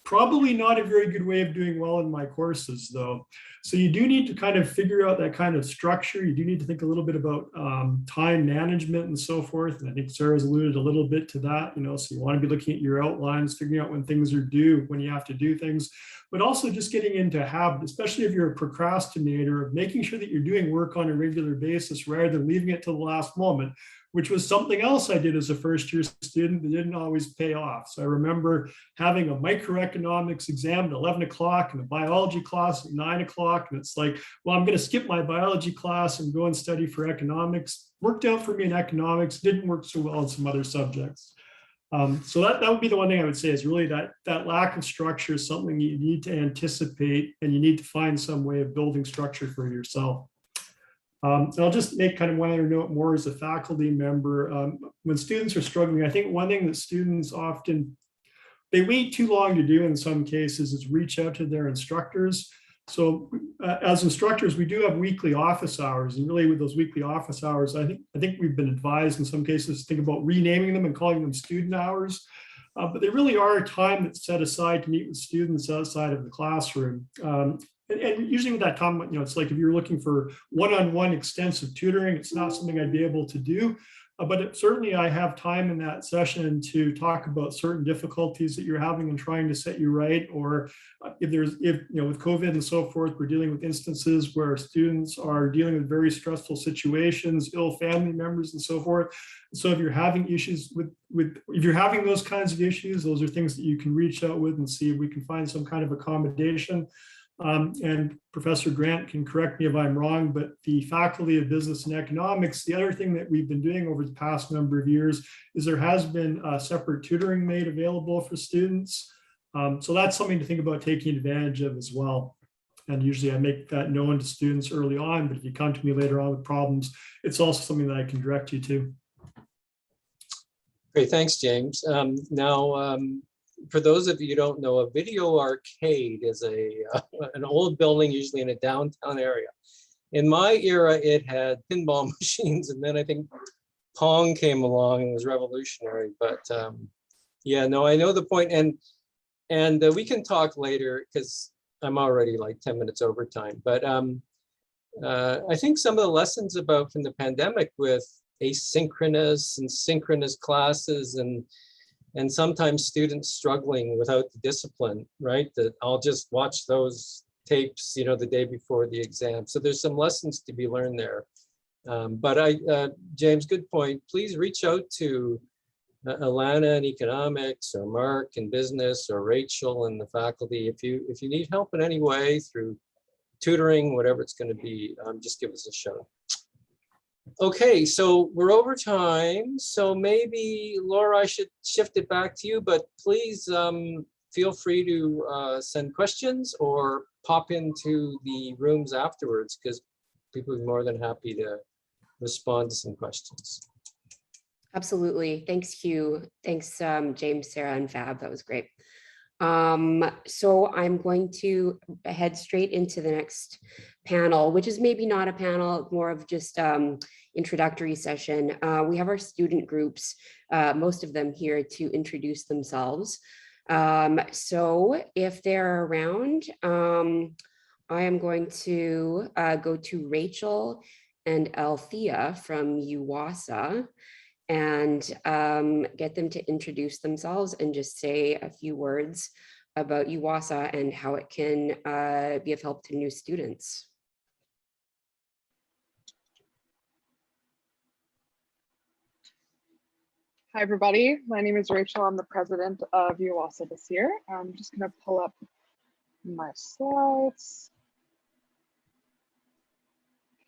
Probably not a very good way of doing well in my courses, though. So you do need to kind of figure out that kind of structure. You do need to think a little bit about time management and so forth. And I think Sarah's alluded a little bit to that. So you want to be looking at your outlines, figuring out when things are due, when you have to do things, but also just getting into a habit, especially if you're a procrastinator, of making sure that you're doing work on a regular basis rather than leaving it till the last moment, which was something else I did as a first-year student that didn't always pay off. So I remember having a microeconomics exam at 11 o'clock and a biology class at 9 o'clock. And it's like, well, I'm going to skip my biology class and go and study for economics. Worked out for me in economics, didn't work so well in some other subjects. So that would be the one thing I would say is really that lack of structure is something you need to anticipate, and you need to find some way of building structure for yourself. And I'll just make kind of one other note more as a faculty member. When students are struggling, I think one thing that students often, they wait too long to do in some cases is reach out to their instructors. So as instructors, we do have weekly office hours, and really with those weekly office hours, I think we've been advised in some cases to think about renaming them and calling them student hours. But they really are a time that's set aside to meet with students outside of the classroom. And usually with that time, it's like if you're looking for one-on-one extensive tutoring, it's not something I'd be able to do. But certainly I have time in that session to talk about certain difficulties that you're having and trying to set you right. Or if with COVID and so forth, we're dealing with instances where students are dealing with very stressful situations, ill family members and so forth. So if you're having issues if you're having those kinds of issues, those are things that you can reach out with and see if we can find some kind of accommodation. And Professor Grant can correct me if I'm wrong, but the Faculty of Business and Economics, the other thing that we've been doing over the past number of years is there has been separate tutoring made available for students. So that's something to think about taking advantage of as well. And usually I make that known to students early on, but if you come to me later on with problems, it's also something that I can direct you to. Great, thanks, James. Now, for those of you who don't know, a video arcade is an old building, usually in a downtown area. In my era, it had pinball machines, and then I think Pong came along and was revolutionary. But yeah, no, I know the point, and we can talk later because I'm already like 10 minutes over time. But I think some of the lessons from the pandemic with asynchronous and synchronous classes, and sometimes students struggling without the discipline, right? That I'll just watch those tapes, you know, the day before the exam. So there's some lessons to be learned there. James, good point. Please reach out to Alana in economics, or Mark in business, or Rachel in the faculty. If you need help in any way through tutoring, whatever it's going to be, just give us a shout. Okay, so we're over time. So maybe Laura, I should shift it back to you, but please feel free to send questions or pop into the rooms afterwards, because people are more than happy to respond to some questions. Absolutely. Thanks, Hugh. Thanks, James, Sarah, and Fab. That was great. So I'm going to head straight into the next panel, which is maybe not a panel, more of just introductory session. We have our student groups, most of them here, to introduce themselves. So if they're around, I am going to go to Rachel and Althea from UWASA and get them to introduce themselves and just say a few words about UWASA and how it can be of help to new students. Hi, everybody. My name is Rachel. I'm the president of UWASA this year. I'm just going to pull up my slides.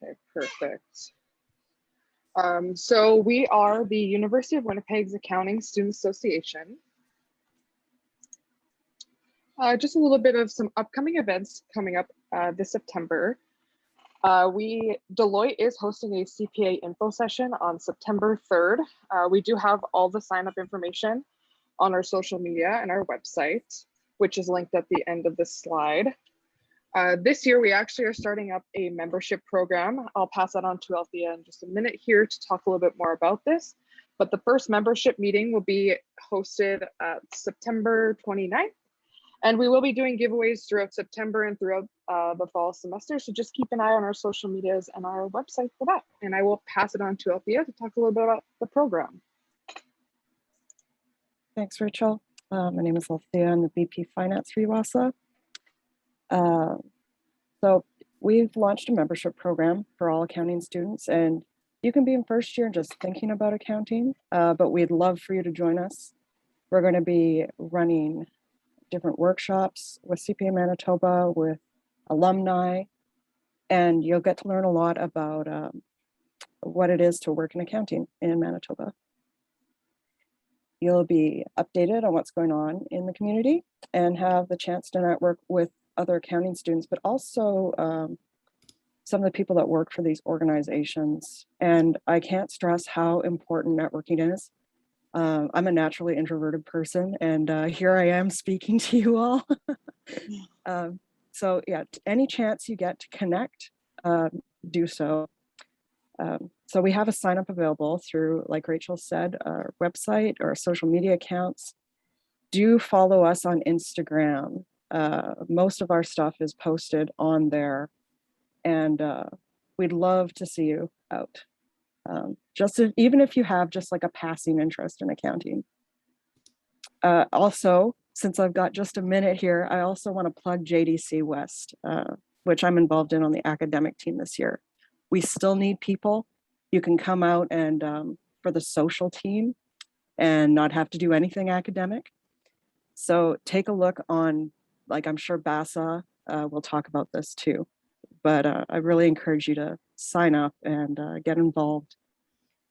Okay, perfect. So we are the University of Winnipeg's Accounting Student Association. Just a little bit of some upcoming events coming up this September. Deloitte is hosting a CPA info session on September 3rd. We do have all the sign up information on our social media and our website, which is linked at the end of this slide. This year, we actually are starting up a membership program. I'll pass that on to Althea in just a minute here to talk a little bit more about this. But the first membership meeting will be hosted September 29th. And we will be doing giveaways throughout September and throughout the fall semester. So just keep an eye on our social medias and our website for that. And I will pass it on to Althea to talk a little bit about the program. Thanks, Rachel. My name is Althea. I'm the VP Finance for UWASA. So we've launched a membership program for all accounting students, and you can be in first year just thinking about accounting, but we'd love for you to join us. We're going to be running different workshops with CPA Manitoba, with alumni, and you'll get to learn a lot about what it is to work in accounting in Manitoba. You'll be updated on what's going on in the community and have the chance to network with other accounting students, but also some of the people that work for these organizations. And I can't stress how important networking is. I'm a naturally introverted person, and here I am speaking to you all. So yeah, any chance you get to connect, do so. So we have a sign up available through, like Rachel said, our website or our social media accounts. Do follow us on Instagram. Most of our stuff is posted on there, and we'd love to see you out. Even if you have just like a passing interest in accounting. Also, since I've got just a minute here, I also want to plug JDC West, which I'm involved in on the academic team this year. We still need people. You can come out and for the social team and not have to do anything academic. So take a look on, like, I'm sure basa will talk about this too, but I really encourage you to sign up and get involved.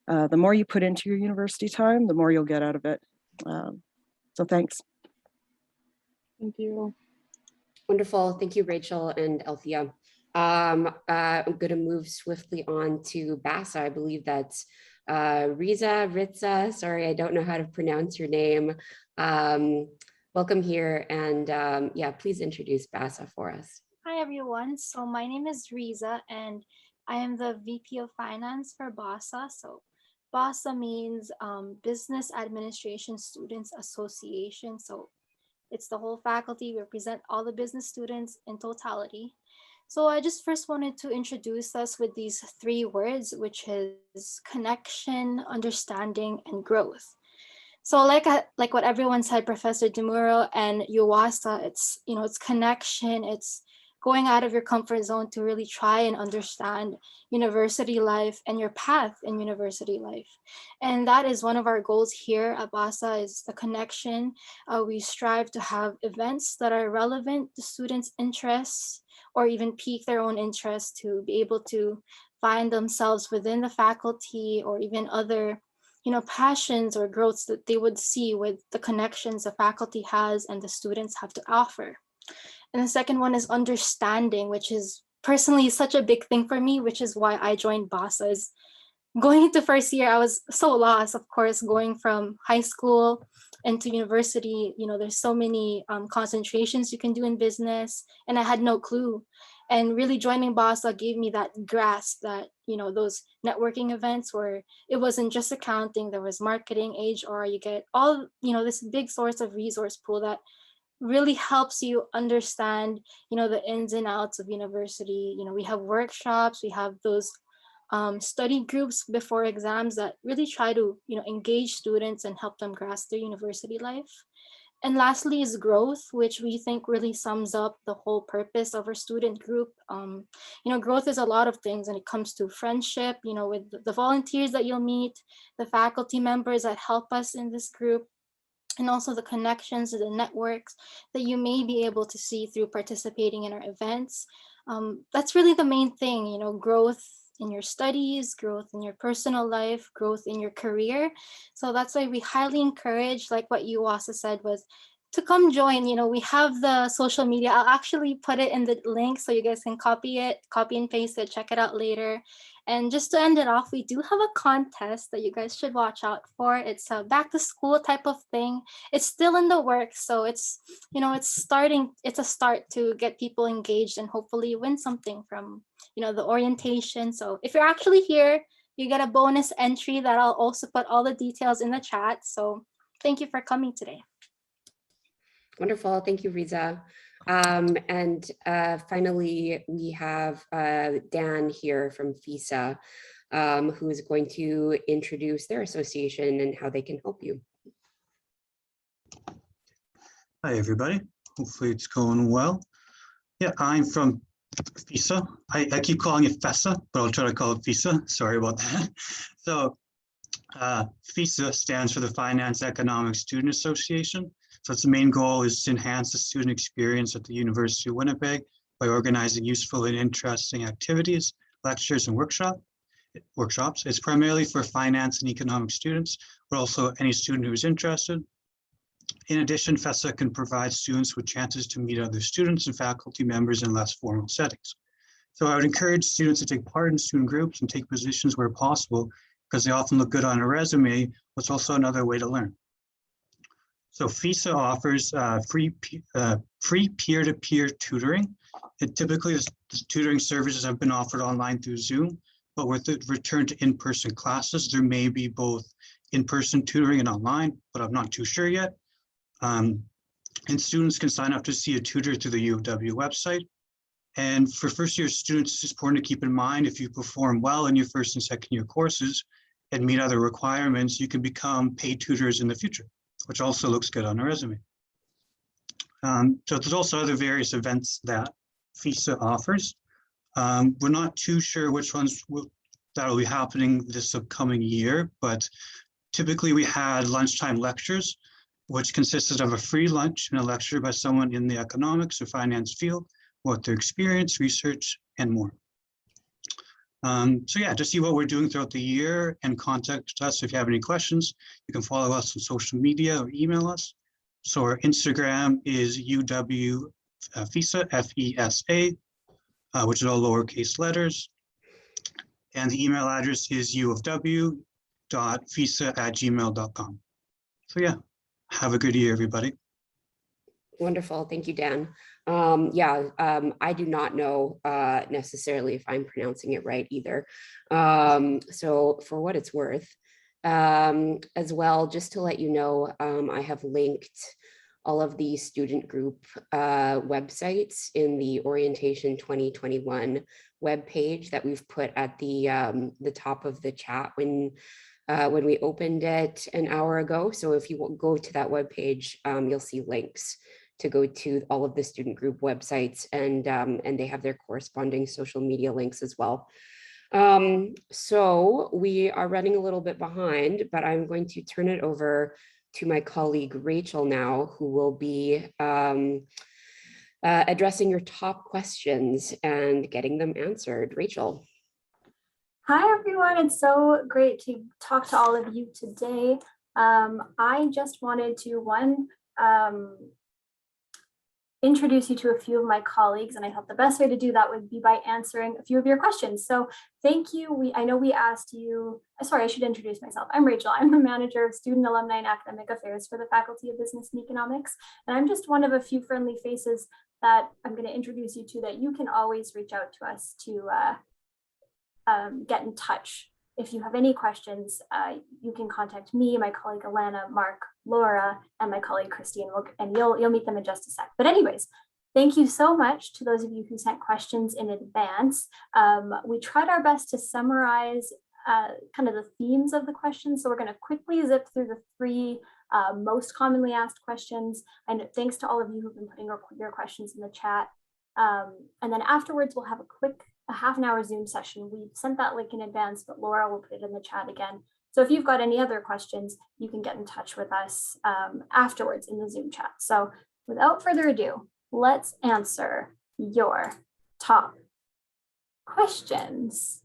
The more you put into your university time, the more you'll get out of it. So thanks. Thank you. Wonderful. Thank you, Rachel and Althea. I'm going to move swiftly on to basa. I believe that's Ritza. Sorry, I don't know how to pronounce your name. Welcome here, and yeah, please introduce basa for us. Hi, everyone. So my name is Riza, and I am the VP of Finance for basa. So basa means Business Administration Students Association. So it's the whole faculty. We represent all the business students in totality. So I just first wanted to introduce us with these three words, which is connection, understanding, and growth. So like what everyone said, Professor Demuro and Yuwasa, it's connection, it's going out of your comfort zone to really try and understand university life and your path in university life. And that is one of our goals here at BASA, is the connection. We strive to have events that are relevant to students' interests or even pique their own interest, to be able to find themselves within the faculty or even other passions or growths that they would see with the connections the faculty has and the students have to offer. And the second one is understanding, which is personally such a big thing for me, which is why I joined BASA. Is going into first year, I was so lost, of course, going from high school into university. There's so many concentrations you can do in business, and I had no clue. And really joining BASA gave me that grasp that, those networking events where it wasn't just accounting, there was marketing, HR, you get all, this big source of resource pool that really helps you understand, the ins and outs of university. We have workshops, we have those study groups before exams that really try to, engage students and help them grasp their university life. And lastly is growth, which we think really sums up the whole purpose of our student group. Growth is a lot of things, and it comes to friendship, with the volunteers that you'll meet, the faculty members that help us in this group, and also the connections to the networks that you may be able to see through participating in our events. That's really the main thing, growth in your studies, growth in your personal life, growth in your career. So that's why we highly encourage, like what you also said, was to come join. We have the social media. I'll actually put it in the link so you guys can copy and paste it, check it out later. And just to end it off, we do have a contest that you guys should watch out for. It's a back to school type of thing. It's still in the works, so it's a start to get people engaged and hopefully win something from the orientation. So if you're actually here, you get a bonus entry that I'll also put all the details in the chat. So thank you for coming today. Wonderful. Thank you, Riza. And finally, we have Dan here from FESA, who is going to introduce their association and how they can help you. Hi, everybody. Hopefully it's going well. Yeah, I'm from FESA. I keep calling it FESA, but I'll try to call it FESA. Sorry about that. So FESA stands for the Finance Economic Student Association. So its main goal is to enhance the student experience at the University of Winnipeg by organizing useful and interesting activities, lectures, and workshops. It's primarily for finance and economic students, but also any student who is interested. In addition, FESA can provide students with chances to meet other students and faculty members in less formal settings. So I would encourage students to take part in student groups and take positions where possible, because they often look good on a resume, but it's also another way to learn. So FESA offers free peer-to-peer tutoring. Typically, the tutoring services have been offered online through Zoom, but with the return to in-person classes, there may be both in-person tutoring and online, but I'm not too sure yet. And students can sign up to see a tutor through the U of W website. And for first-year students, it's important to keep in mind, if you perform well in your first and second year courses and meet other requirements, you can become paid tutors in the future, which also looks good on a resume. So there's also other various events that FESA offers. We're not too sure which ones that'll be happening this upcoming year, but typically we had lunchtime lectures, which consisted of a free lunch and a lecture by someone in the economics or finance field, about their experience, research, and more. So yeah, to see what we're doing throughout the year and contact us if you have any questions, you can follow us on social media or email us. So our Instagram is UW FESA, FESA, which is all lowercase letters. And the email address is uofw.fesa@gmail.com. So yeah, have a good year, everybody. Wonderful. Thank you, Dan. I do not know necessarily if I'm pronouncing it right either. So for what it's worth, as well, just to let you know, I have linked all of the student group websites in the Orientation 2021 webpage that we've put at the top of the chat when we opened it an hour ago. So if you go to that webpage, you'll see links to go to all of the student group websites, and they have their corresponding social media links as well. So we are running a little bit behind, but I'm going to turn it over to my colleague Rachel now, who will be addressing your top questions and getting them answered. Rachel. Hi, everyone. It's so great to talk to all of you today. I just wanted to, introduce you to a few of my colleagues, and I thought the best way to do that would be by answering a few of your questions. So thank you. I know we asked you, sorry, I should introduce myself. I'm Rachel. I'm the manager of Student, Alumni, and Academic Affairs for the Faculty of Business and Economics. And I'm just one of a few friendly faces that I'm going to introduce you to that you can always reach out to us to get in touch. If you have any questions, you can contact me, my colleague Alana, Mark, Laura, and my colleague Christy, and you'll meet them in just a sec. But anyways, thank you so much to those of you who sent questions in advance. We tried our best to summarize kind of the themes of the questions. So we're going to quickly zip through the three most commonly asked questions. And thanks to all of you who've been putting your questions in the chat. And then afterwards, we'll have a half an hour Zoom session. We sent that link in advance, but Laura will put it in the chat again. So if you've got any other questions, you can get in touch with us afterwards in the Zoom chat. So without further ado, let's answer your top questions.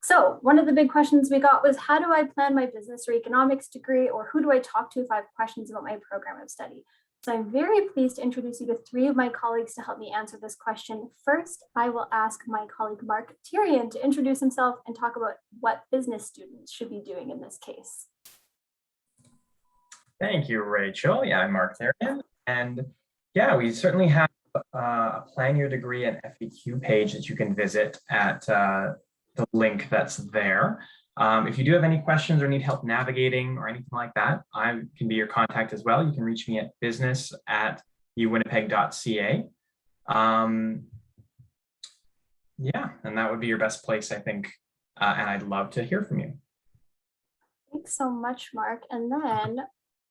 So one of the big questions we got was, how do I plan my business or economics degree, or who do I talk to if I have questions about my program of study? So I'm very pleased to introduce you to three of my colleagues to help me answer this question. First, I will ask my colleague Mark Tyrion to introduce himself and talk about what business students should be doing in this case. Thank you, Rachel. Yeah, I'm Mark Tyrion. And yeah, we certainly have a plan your degree and FAQ page that you can visit at the link that's there. If you do have any questions or need help navigating or anything like that, I can be your contact as well. You can reach me at business@uwinnipeg.ca. Yeah, and that would be your best place, I think. And I'd love to hear from you. Thanks so much, Mark. And then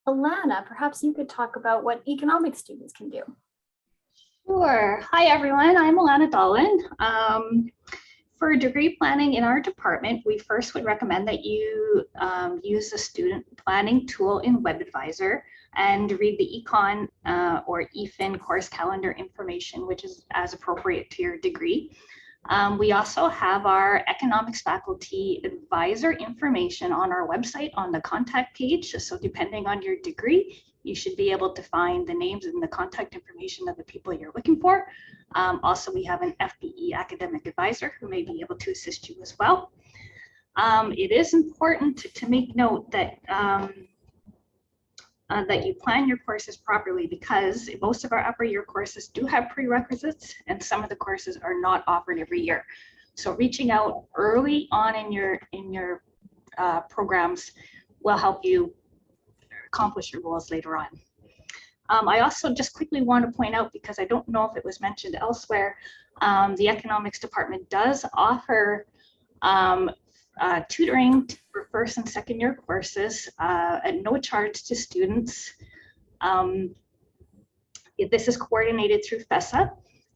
Alana, perhaps you could talk about what economics students can do. Sure. Hi, everyone. I'm Alana Dolan. For degree planning in our department, we first would recommend that you use the student planning tool in WebAdvisor and read the econ or EFIN course calendar information, which is as appropriate to your degree. We also have our economics faculty advisor information on our website on the contact page. So depending on your degree, you should be able to find the names and the contact information of the people you're looking for. Also, we have an FBE academic advisor who may be able to assist you as well. It is important to make note that that you plan your courses properly, because most of our upper year courses do have prerequisites and some of the courses are not offered every year. So reaching out early on in your programs will help you accomplish your goals later on. I also just quickly want to point out, because I don't know if it was mentioned elsewhere, the economics department does offer tutoring for first and second year courses at no charge to students. This is coordinated through FESA.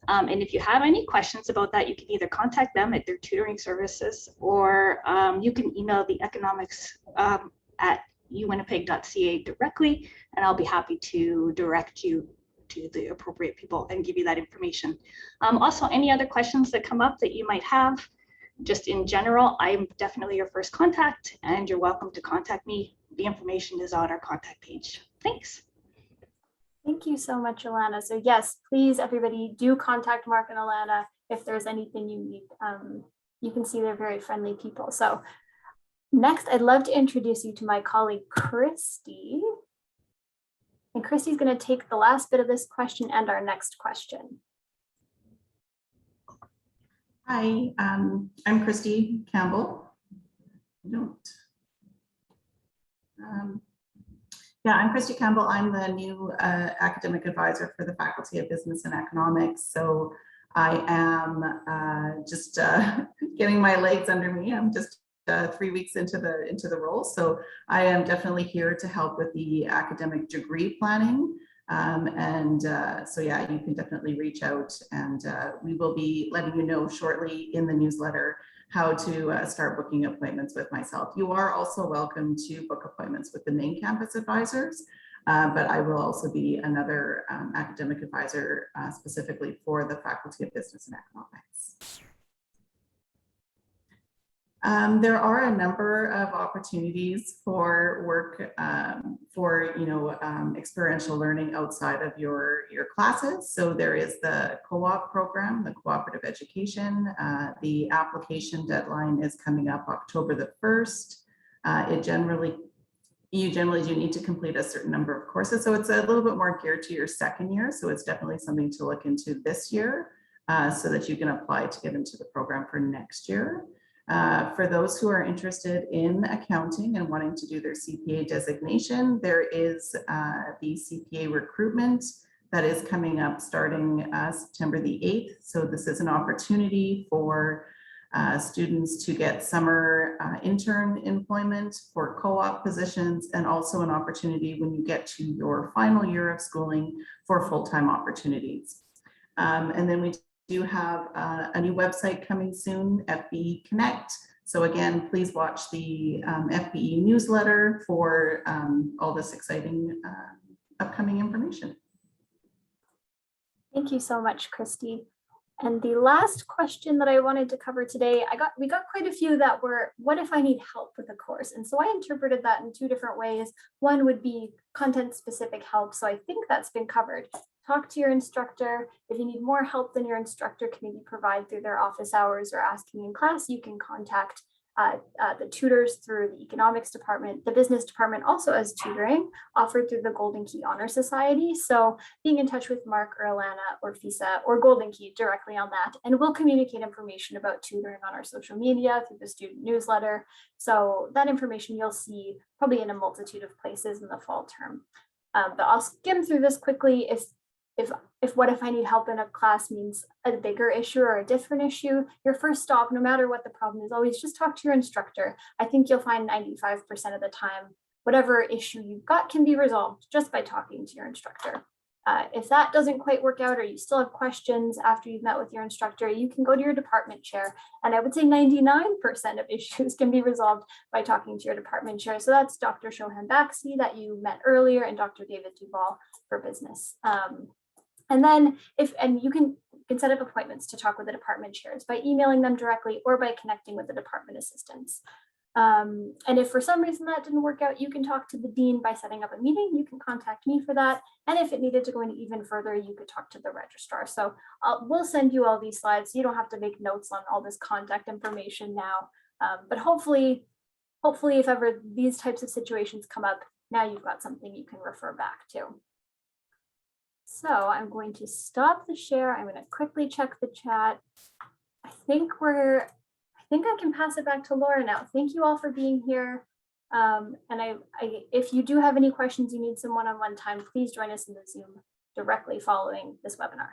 And if you have any questions about that, you can either contact them at their tutoring services, or you can email the economics at uwinnipeg.ca directly, and I'll be happy to direct you to the appropriate people and give you that information. Also, any other questions that come up that you might have, just in general, I'm definitely your first contact, and you're welcome to contact me. The information is on our contact page. Thanks. Thank you so much, Alana. So yes, please, everybody, do contact Mark and Alana if there's anything you need. You can see they're very friendly people. So next, I'd love to introduce you to my colleague, Christy. And Christy's going to take the last bit of this question and our next question. Hi, I'm Christy Campbell. Yeah, I'm Christy Campbell. I'm the new academic advisor for the Faculty of Business and Economics. So I am just getting my legs under me. I'm just 3 weeks into the role. So I am definitely here to help with the academic degree planning. So yeah, you can definitely reach out, and we will be letting you know shortly in the newsletter how to start booking appointments with myself. You are also welcome to book appointments with the main campus advisors, but I will also be another academic advisor specifically for the Faculty of Business and Economics. There are a number of opportunities for work for experiential learning outside of your classes. So there is the co-op program, the cooperative education. The application deadline is coming up October the 1st. You generally do need to complete a certain number of courses. So it's a little bit more geared to your second year. So it's definitely something to look into this year so that you can apply to get into the program for next year. For those who are interested in accounting and wanting to do their CPA designation, there is the CPA recruitment that is coming up starting September the 8th. So this is an opportunity for students to get summer intern employment for co-op positions, and also an opportunity when you get to your final year of schooling for full-time opportunities. And then we do have a new website coming soon, FBE Connect. So again, please watch the FBE newsletter for all this exciting upcoming information. Thank you so much, Christy. And the last question that I wanted to cover today, we got quite a few that were, what if I need help with a course? And so I interpreted that in two different ways. One would be content specific help. So I think that's been covered. Talk to your instructor. If you need more help than your instructor can maybe provide through their office hours or asking in class, you can contact the tutors through the economics department. The business department also has tutoring offered through the Golden Key Honor Society. So being in touch with Mark or Alana or FESA or Golden Key directly on that, and we'll communicate information about tutoring on our social media through the student newsletter. So that information you'll see probably in a multitude of places in the fall term. But I'll skim through this quickly. If what if I need help in a class means a bigger issue or a different issue, your first stop, no matter what the problem is, always just talk to your instructor. I think you'll find 95% of the time, whatever issue you've got can be resolved just by talking to your instructor. If that doesn't quite work out, or you still have questions after you've met with your instructor, you can go to your department chair. And I would say 99% of issues can be resolved by talking to your department chair. So that's Dr. Shohan Baxi that you met earlier, and Dr. David Duval for business. And then you can set up appointments to talk with the department chairs by emailing them directly or by connecting with the department assistants. And if for some reason that didn't work out, you can talk to the dean by setting up a meeting. You can contact me for that. And if it needed to go in even further, you could talk to the registrar. So we'll send you all these slides so you don't have to make notes on all this contact information now. But hopefully if ever these types of situations come up, now you've got something you can refer back to. So I'm going to stop the share. I'm going to quickly check the chat. I think I can pass it back to Laura now. Thank you all for being here. And if you do have any questions, you need some one-on-one time, please join us in the Zoom directly following this webinar.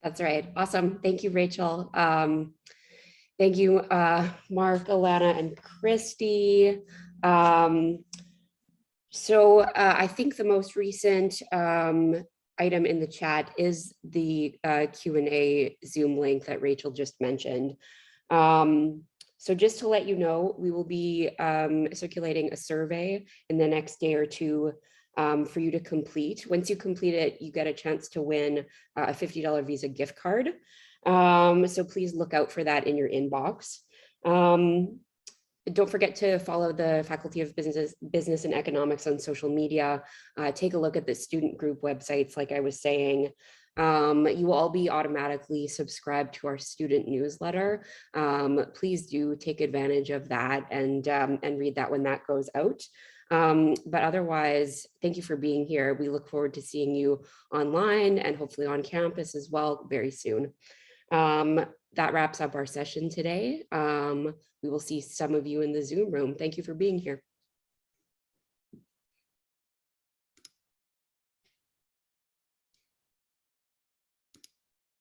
That's right. Awesome. Thank you, Rachel. Thank you, Mark, Alana, and Christy. So I think the most recent item in the chat is the Q&A Zoom link that Rachel just mentioned. So just to let you know, we will be circulating a survey in the next day or two for you to complete. Once you complete it, you get a chance to win a $50 Visa gift card. So please look out for that in your inbox. Don't forget to follow the Faculty of Business and Economics on social media. Take a look at the student group websites, like I was saying. You will all be automatically subscribed to our student newsletter. Please do take advantage of that and read that when that goes out. But otherwise, thank you for being here. We look forward to seeing you online and hopefully on campus as well very soon. That wraps up our session today. We will see some of you in the Zoom room. Thank you for being here.